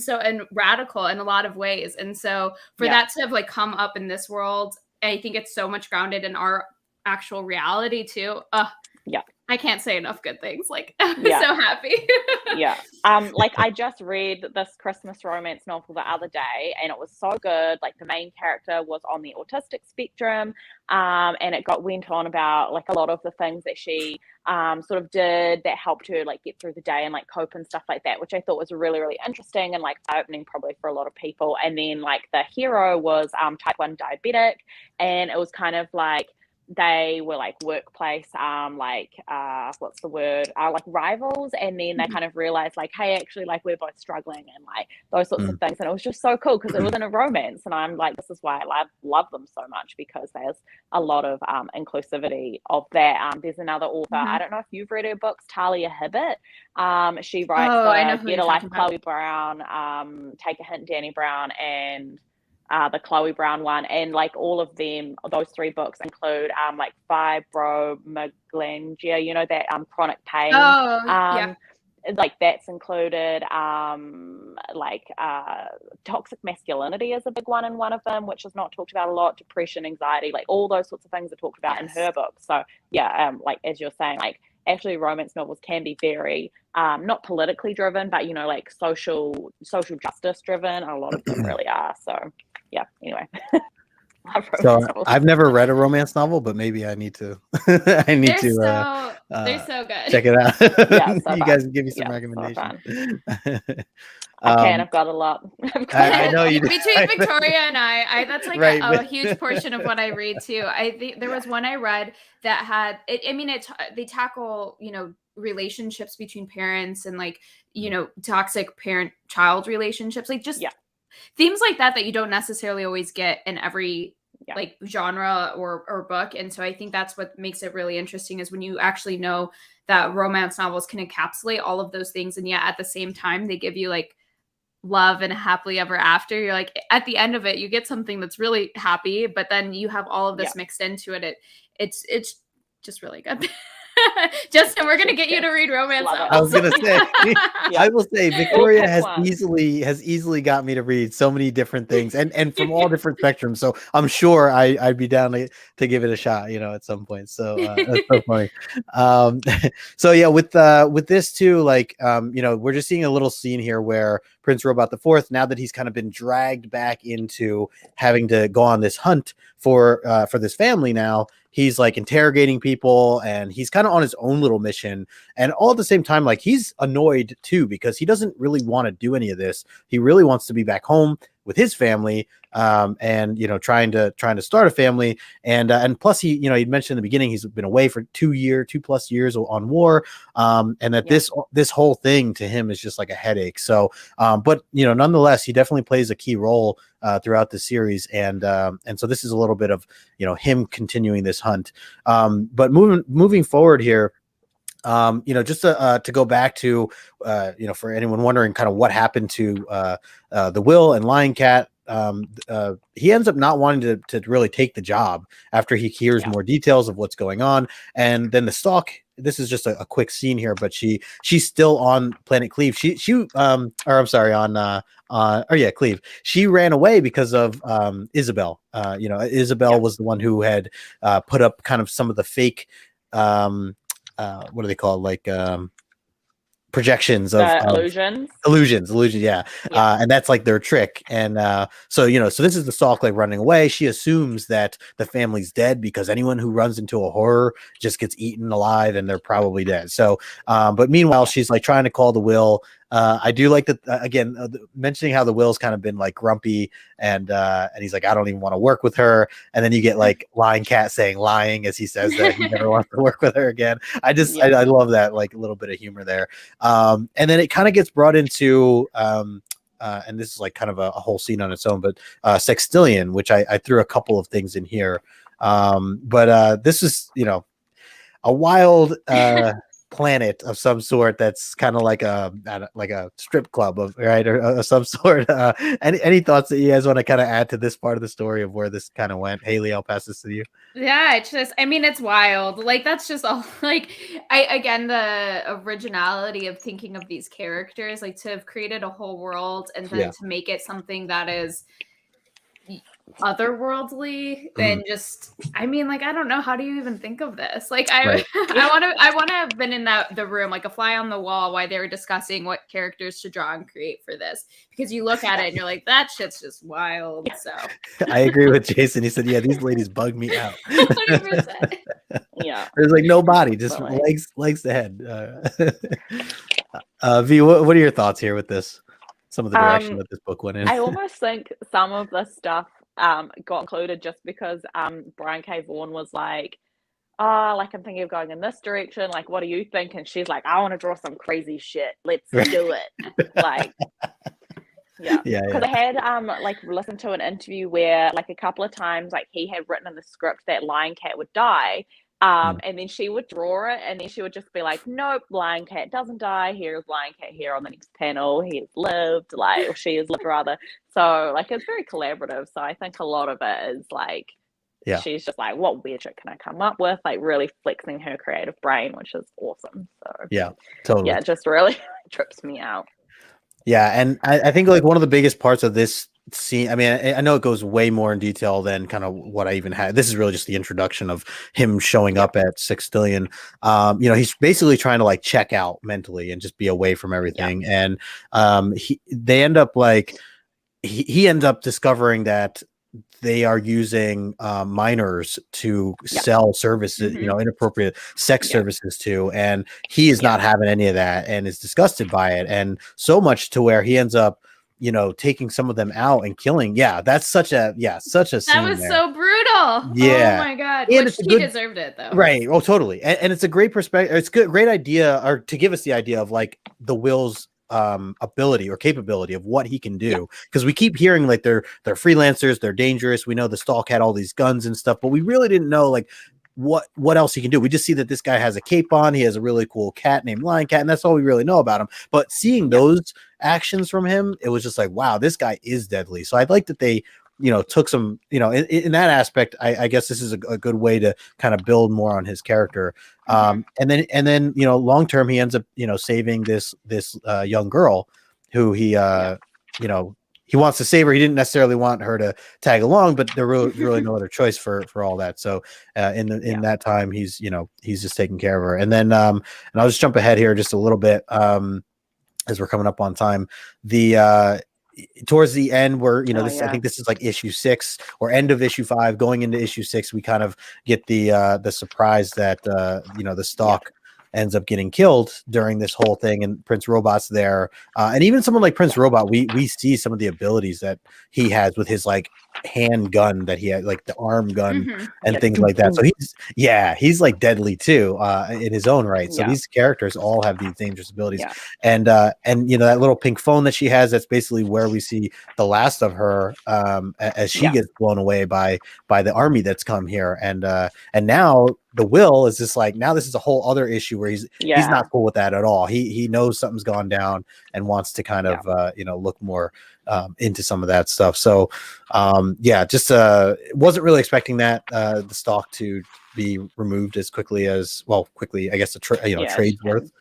radical in a lot of ways. And so for that to have like come up in this world, I think it's so much grounded in our actual reality too. I I can't say enough good things. Like, I'm so happy. Yeah. Like I just read this Christmas romance novel the other day and it was so good. Like the main character was on the autistic spectrum. And it went on about like a lot of the things that she sort of did that helped her like get through the day and like cope and stuff like that, which I thought was really, really interesting and like eye-opening probably for a lot of people. And then like the hero was type 1 diabetic, and it was kind of like they were like workplace what's the word, like rivals, and then they kind of realized like, hey, actually like we're both struggling and like those sorts of things. And it was just so cool because it was in a romance, and I'm like, this is why I love them so much, because there's a lot of inclusivity of that. There's another author, I don't know if you've read her books, Talia Hibbert. She writes Get a Life, Chloe Brown, Take a Hint, Danny Brown, and the Chloe Brown one, and like all of them, those 3 books include like fibromyalgia, you know, that chronic pain. Like that's included. Toxic masculinity is a big one in one of them, which is not talked about a lot. Depression, anxiety, like all those sorts of things are talked about in her book. So yeah, like as you're saying, like actually romance novels can be very not politically driven, but you know, like social justice driven. A lot of them really are. So yeah, anyway. So I've never read a romance novel, but maybe I need to. They're so good. Check it out. Yeah, so you guys can give me some recommendations. I've got a lot. I know you do. Between Victoria and I that's like a huge portion of what I read too. I think there was one I read that had it. I mean, they tackle, you know, relationships between parents and like, you know, toxic parent-child relationships, like just themes like that you don't necessarily always get in every like genre or book. And so I think that's what makes it really interesting, is when you actually know that romance novels can encapsulate all of those things, and yet at the same time they give you like love and happily ever after. You're like, at the end of it, you get something that's really happy, but then you have all of this mixed into it. It's just really good. Justin, we're gonna get you to read romance novels. I was gonna say, I will say, Victoria has easily got me to read so many different things, and from all different spectrums. So I'm sure I'd be down to give it a shot, you know, at some point. So that's so funny. So yeah, with this too, like you know, we're just seeing a little scene here where Prince Robot IV, now that he's kind of been dragged back into having to go on this hunt for this family now. He's like interrogating people, and he's kind of on his own little mission. And all at the same time, like he's annoyed too, because he doesn't really want to do any of this. He really wants to be back home with his family, and you know, trying to start a family. And plus, he, you know, he'd mentioned in the beginning he's been away for 2+ years on war, and that this whole thing to him is just like a headache. So, but you know, nonetheless, he definitely plays a key role throughout the series, and so this is a little bit of, you know, him continuing this hunt. But moving forward here. You know, just to go back to, you know, for anyone wondering kind of what happened to the Will and Lion Cat, he ends up not wanting to really take the job after he hears more details of what's going on. And then the Stalk, this is just a quick scene here, but she's still on Planet Cleve. Cleve. She ran away because of Isabelle. You know, Isabelle was the one who had put up kind of some of the fake what do they call it? Like projections of illusions, yeah. And that's like their trick. And so, you know, so this is the Stalk like running away. She assumes that the family's dead because anyone who runs into a horror just gets eaten alive, and they're probably dead. So but meanwhile, she's like trying to call the Will. I do like that again, mentioning how the Will's kind of been like grumpy, and he's like, I don't even want to work with her. And then you get like Lion Cat saying lying as he says that he never wants to work with her again. I love that, like a little bit of humor there. And then it kind of gets brought into and this is like kind of a whole scene on its own, but Sextillion, which I threw a couple of things in here. But this is, you know, a wild planet of some sort that's kind of like a strip club of or some sort. Any thoughts that you guys want to kind of add to this part of the story of where this kind of went? Hayley, I'll pass this to you. Yeah, it's wild. Like that's just all like the originality of thinking of these characters, like to have created a whole world and then to make it something that is, otherworldly and just, I mean, like, I don't know, how do you even think of this? Like, Right. I want to have been in the room, like a fly on the wall, while they were discussing what characters to draw and create for this, because you look at it and you're like, that shit's just wild. So I agree with Jason. He said, yeah, these ladies bug me out. 100%. Yeah, There's like no body, just legs to head. V, what are your thoughts here with this? Some of the direction that this book went in. I almost think some of the stuff got included just because Brian K. Vaughan was like, oh, like, I'm thinking of going in this direction. Like, what do you think? And she's like, I want to draw some crazy shit. Let's do it. Like, yeah. Because I had like listened to an interview where like a couple of times like he had written in the script that Lion Cat would die. And then she would draw it, and then she would just be like, nope, Lion Cat doesn't die. Here's Lion Cat here on the next panel. He has lived, like, or she has lived rather. So, like, it's very collaborative. So I think a lot of it is like, she's just like, what weird shit can I come up with? Like, really flexing her creative brain, which is awesome. So, yeah, totally. Yeah, it just really trips me out. Yeah, and I think like one of the biggest parts of this scene, I mean, I know it goes way more in detail than kind of what I even had. This is really just the introduction of him showing up at 6 billion. You know, he's basically trying to like check out mentally and just be away from everything. And they end up like he ends up discovering that they are using minors to sell services, you know, inappropriate sex services to, and he is not having any of that and is disgusted by it. And so much to where he ends up, you know, taking some of them out and killing. Yeah, that's such a scene. That was so brutal. Yeah. Oh my God. And Which he deserved it though. Right. Oh, totally. And it's a great perspective. It's good, great idea, or to give us the idea of like the Will's ability or capability of what he can do, because we keep hearing like they're freelancers, they're dangerous. We know the Stalk had all these guns and stuff, but we really didn't know like what else he can do. We just see that this guy has a cape on, he has a really cool cat named Lion Cat, and that's all we really know about him. But seeing those actions from him, it was just like, wow, this guy is deadly. So I'd like that they, you know, took some, you know, in that aspect, I guess this is a good way to kind of build more on his character. And then, you know, long term, he ends up, you know, saving this young girl who he, you know, he wants to save her. He didn't necessarily want her to tag along, but there really no other choice for all that. So in that time, he's just taking care of her. And then, and I'll just jump ahead here just a little bit as we're coming up on time. Towards the end where, you know, I think this is like issue 6 or end of issue 5 going into issue 6, we kind of get the surprise that you know, the Stalk ends up getting killed during this whole thing, and Prince Robot's there, and even someone like Prince Robot, we see some of the abilities that he has with his like handgun that he had, like the arm gun and things like that. So he's like deadly too in his own right. So these characters all have these dangerous abilities, and you know, that little pink phone that she has, that's basically where we see the last of her as she gets blown away by the army that's come here, and now the Will is just like, now this is a whole other issue where he's not cool with that at all. He knows something's gone down and wants to kind of you know, look more into some of that stuff. So just wasn't really expecting that the Stalk to be removed as quickly as, well, quickly, I guess, trade's worth.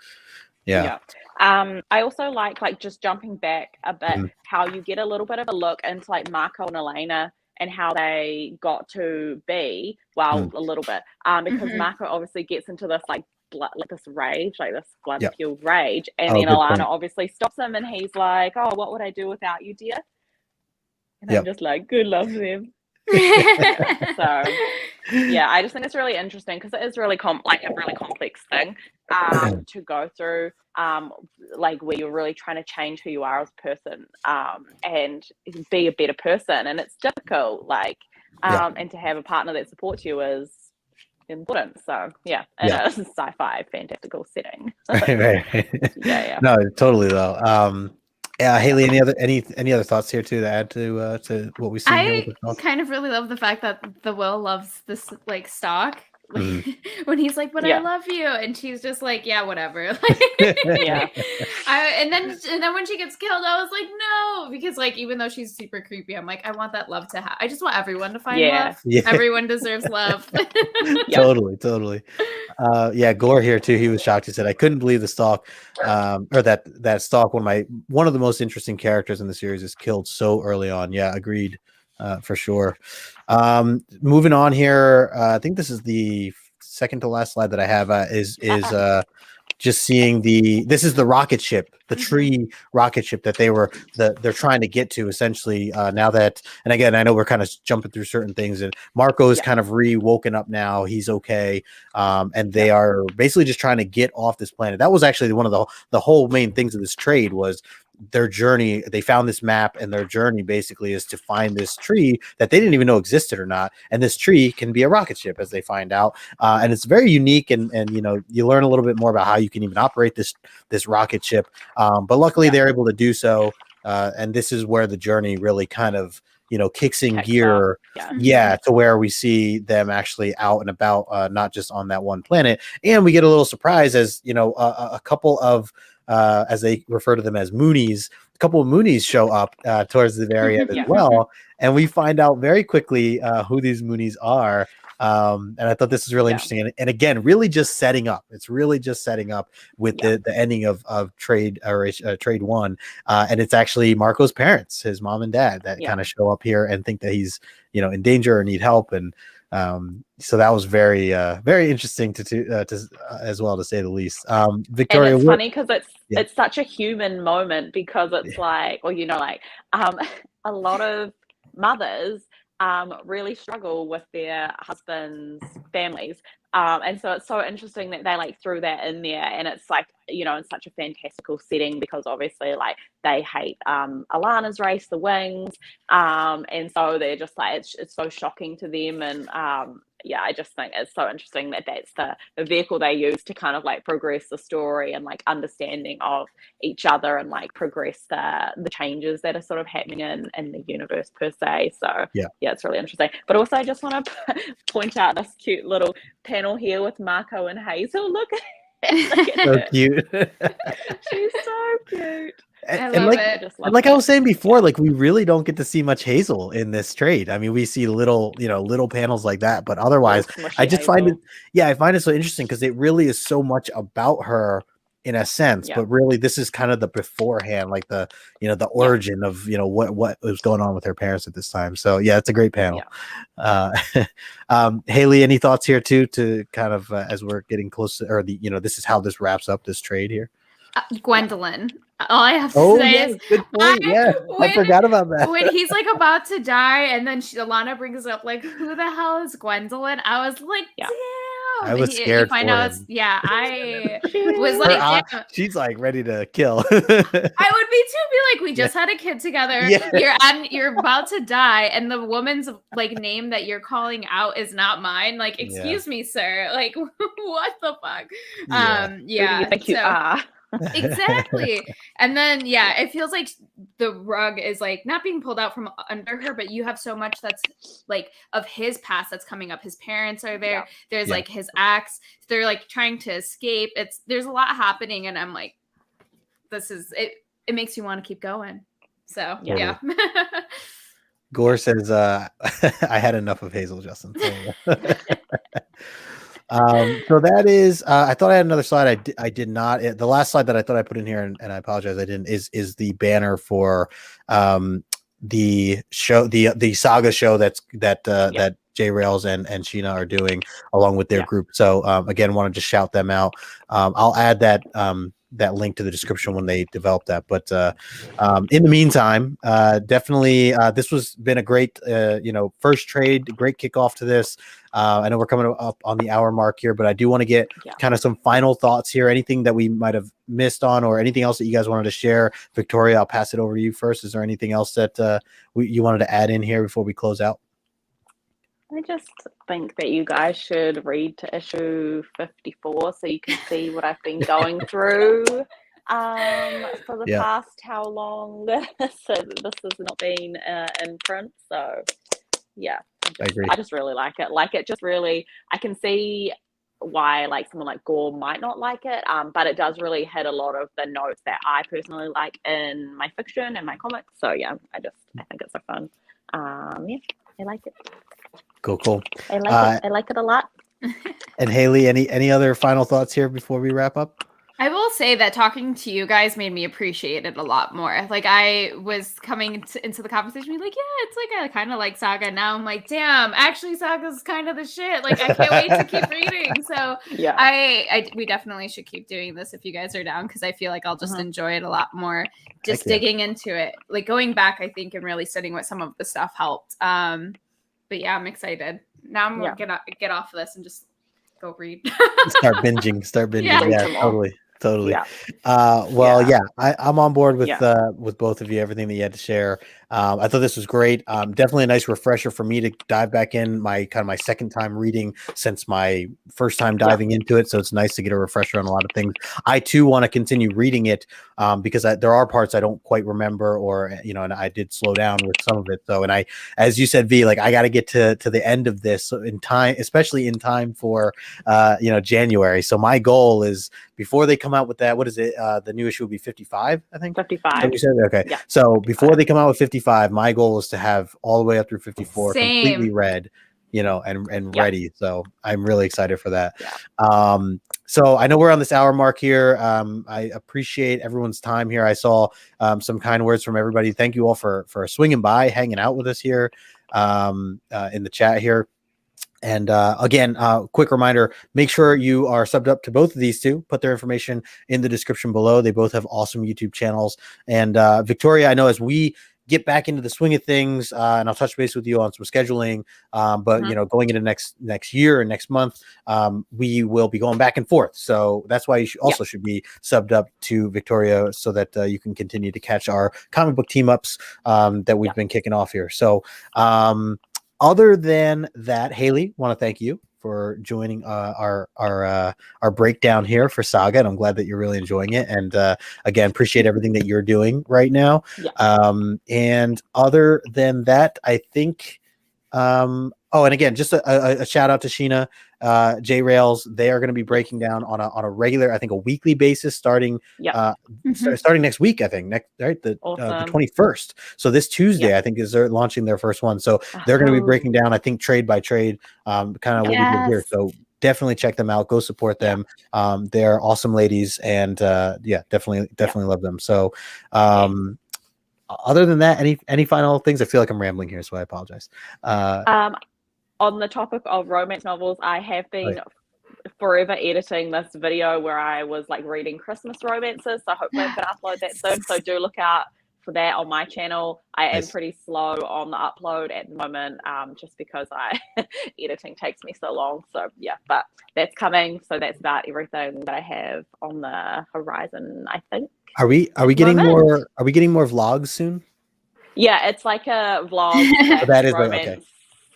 I also like just jumping back a bit, how you get a little bit of a look into like Marco and Elena and how they got to be, a little bit, because Marco obviously gets into this like this rage, like this blood-fueled rage, and then Alana obviously stops him, and he's like, "Oh, what would I do without you, dear?" And I'm just like, "Good love them." So I just think it's really interesting because it is really a really complex thing to go through, like where you're really trying to change who you are as a person and be a better person, and it's difficult, like and to have a partner that supports you is important. So in a sci-fi fantastical setting. No, totally though. Hayley, any other thoughts here too to add to what we see? I kind of really love the fact that the Will loves this like Stalk. Like, when he's like, "But I love you," and she's just like, "Yeah, whatever." And then when she gets killed, I was like, "No," because like even though she's super creepy, I'm like, I want that love to I just want everyone to find love. Everyone deserves love. Totally. Gore here too. He was shocked. He said, "I couldn't believe the Stalk, or that Stalk, one of the most interesting characters in the series, is killed so early on." Yeah, agreed. for sure. Moving on here, I think this is the second to last slide that I have. Is just seeing this is the rocket ship, the tree rocket ship that they're trying to get to essentially now that, and again, I know we're kind of jumping through certain things, and Marco is kind of woken up now. He's okay. And they are basically just trying to get off this planet. That was actually one of the whole main things of this trade was their journey. They found this map, and their journey basically is to find this tree that they didn't even know existed or not. And this tree can be a rocket ship, as they find out. And it's very unique, and you learn a little bit more about how you can even operate this rocket ship. But luckily they're able to do so. And this is where the journey really kind of kicks in gear. To where we see them actually out and about, not just on that one planet. And we get a little surprise as a couple of as they refer to them as Moonies, a couple of Moonies show up towards the very end as well. And we find out very quickly who these Moonies are. And I thought this is really interesting. And again, really just setting up. It's really just setting up with the ending of trade trade one. And it's actually Marco's parents, his mom and dad, that kind of show up here and think that he's, in danger or need help. And so that was very, very interesting to as well, to say the least. Victoria, and it's funny because it's such a human moment, because it's like, or a lot of mothers really struggle with their husbands' families. And so it's so interesting that they threw that in there, and it's in such a fantastical setting, because obviously they hate Alana's race, the Wings, and so they're just it's so shocking to them. And I just think it's so interesting that that's the vehicle they use to kind of progress the story and understanding of each other, and progress the changes that are sort of happening in the universe per se. So it's really interesting. But also I just want to point out this cute little panel here with Marco and Hazel. Look at so her. cute. She's so cute. I love it. Like I was saying before, we really don't get to see much Hazel in this trade. I mean, we see little panels like that, but otherwise, I just find it. Yeah, I find it so interesting because it really is so much about her in a sense, but really this is kind of the beforehand, the origin of what was going on with her parents at this time. So it's a great panel. Hayley, any thoughts here too, to kind of as we're getting close to, or this is how this wrapps up this trade here? Gwendolyn. All I have to say is, good point. I forgot about that. When he's about to die, and then Alana brings up who the hell is Gwendolyn? I was like, damn. I was scared for him. I was she's ready to kill. I would be too. Be we just had a kid together. You're about to die, and the woman's name that you're calling out is not mine. Excuse me, sir. What the fuck? Who do you think you are? Exactly. And then it feels like the rug is not being pulled out from under her, but you have so much that's of his past that's coming up. His parents are there. There's his ex. They're trying to escape. There's a lot happening, and I'm this is it. It makes you want to keep going. So Gore says, I had enough of Hazel, Justin. So that is, I thought I had another slide. I did not. The last slide that I thought I put in here, and I apologize, I didn't, is the banner for the show, the Saga show that J Rails and Sheena are doing along with their group. So again, wanted to shout them out. I'll add that link to the description when they develop that. But in the meantime, definitely this was been a great first trade, great kickoff to this. I know we're coming up on the hour mark here, but I do want to get kind of some final thoughts here. Anything that we might have missed on, or anything else that you guys wanted to share? Victoria, I'll pass it over to you first. Is there anything else that you wanted to add in here before we close out? I just think that you guys should read to issue 54 so you can see what I've been going through for the past how long this has not been in print. So I just really like it. It just really, I can see why someone like Gore might not like it, but it does really hit a lot of the notes that I personally like in my fiction and my comics. So I think it's so fun. I like it. Cool. I like it. I like it a lot. And Hayley, any other final thoughts here before we wrap up? I will say that talking to you guys made me appreciate it a lot more. Like I was coming into the conversation, like, yeah, it's like I kind of like Saga. Now I'm like, damn, actually, Saga's kind of the shit. Like I can't wait to keep reading. So yeah, we definitely should keep doing this if you guys are down, because I feel like I'll just enjoy it a lot more. Just digging into it, like going back, I think, and really studying what some of the stuff helped. But yeah, I'm excited. Now I'm gonna get off this and just go read. Start binging. Yeah, totally. Yeah. I'm on board with both of you, everything that you had to share. I thought this was great. Definitely a nice refresher for me to dive back in, my second time reading since my first time diving into it. So it's nice to get a refresher on a lot of things. I too want to continue reading it because there are parts I don't quite remember, or and I did slow down with some of it. So, and as you said, V, like I got to get to the end of this in time, especially in time for January. So my goal is, before they come out with that, what is it? The new issue will be 55, I think. 55. You said? Okay. Yeah. So before they come out with 55, my goal is to have all the way up through 54 completely read, and ready. So I'm really excited for that. Yeah. So I know we're on this hour mark here. I appreciate everyone's time here. I saw some kind words from everybody. Thank you all for swinging by, hanging out with us here in the chat here. And again, quick reminder, make sure you are subbed up to both of these two. Put their information in the description below. They both have awesome YouTube channels. And Victoria, I know as we get back into the swing of things, and I'll touch base with you on some scheduling, but going into next year and next month, we will be going back and forth. So that's why you should be subbed up to Victoria, so that you can continue to catch our comic book team ups that we've been kicking off here. So other than that, Hayley, want to thank you for joining our breakdown here for Saga, and I'm glad that you're really enjoying it. And again, appreciate everything that you're doing right now. Yeah. And other than that, I think. And again, just a shout out to Sheena, J Rails. They are going to be breaking down on a regular, I think, a weekly basis starting starting next week. I think the 21st. So this Tuesday, I think, is they're launching their first one. So they're going to be breaking down, I think, trade by trade, kind of what we did here. So definitely check them out. Go support them. They're awesome ladies, and definitely love them. So. Other than that, any final things? I feel like I'm rambling here, so I apologize. On the topic of romance novels, I have been forever editing this video where I was like reading Christmas romances. So hopefully I can upload that soon. So do look out for that on my channel. I am pretty slow on the upload at the moment, just because editing takes me so long. So yeah, but that's coming. So that's about everything that I have on the horizon, I think. Are we getting more? Are we getting more vlogs soon? Yeah, it's like a vlog. That is romance. okay.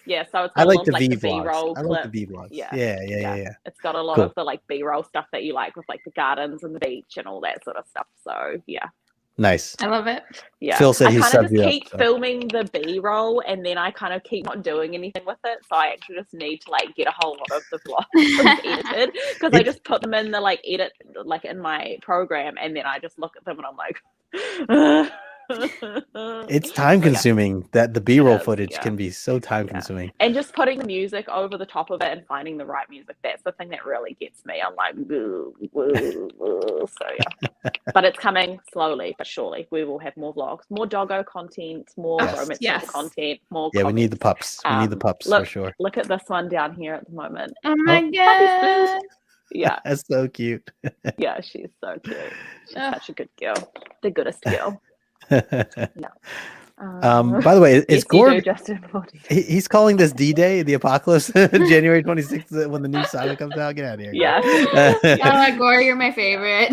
Yeah, so it's I like the V B-roll. clips. I like the B-vlogs. Yeah. It's got a lot of the like B-roll stuff that you like, with like the gardens and the beach and all that sort of stuff. So yeah. Nice. I love it. Yeah. Phil said he kind of just keep filming the B-roll, and then I kind of keep not doing anything with it. So I actually just need to like get a whole lot of the vlogs edited, because I just put them in the like edit, like in my program, and then I just look at them and I'm like it's time consuming. That the B-roll footage can be so time consuming. And just putting the music over the top of it and finding the right music, that's the thing that really gets me. I'm like, woo, woo, woo. So yeah. But it's coming slowly but surely. We will have more vlogs, more doggo content, more romance content, more we need the pups. We need the pups for sure. Look at this one down here at the moment. Oh my god. Yeah. That's so cute. Yeah, she's so cute. She's such a good girl. The goodest girl. By the way, is Gord Justin? He's calling this D-Day, the apocalypse, January 26th, when the new Saga comes out. Get out of here. Yeah. Gore, you're my favorite.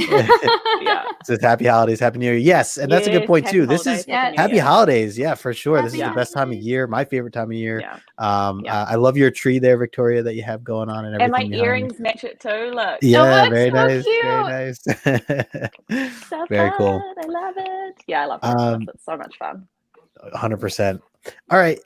Yeah. So it's happy holidays, happy new year. Yes, and that's a good point too. This is happy holidays. Yeah, for sure. This is the best time of year. My favorite time of year. Yeah. I love your tree there, Victoria, that you have going on and everything. And my earrings match it too. Look. Yeah, very nice. Cute. Very nice. So very fun. cool. I love it. Yeah, I love it. It's so much fun. 100%. All right.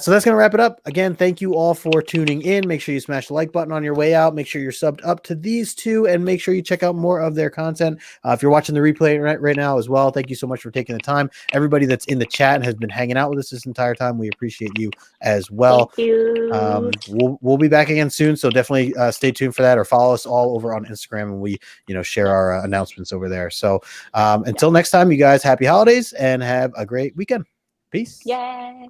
So that's going to wrap it up. Again, thank you all for tuning in. Make sure you smash the like button on your way out. Make sure you're subbed up to these two and make sure you check out more of their content. If you're watching the replay right now as well, thank you so much for taking the time. Everybody that's in the chat and has been hanging out with us this entire time, we appreciate you as well. Thank you. We'll be back again soon. So definitely stay tuned for that, or follow us all over on Instagram, and we, share our announcements over there. So until next time, you guys, happy holidays and have a great weekend. Peace. Yeah.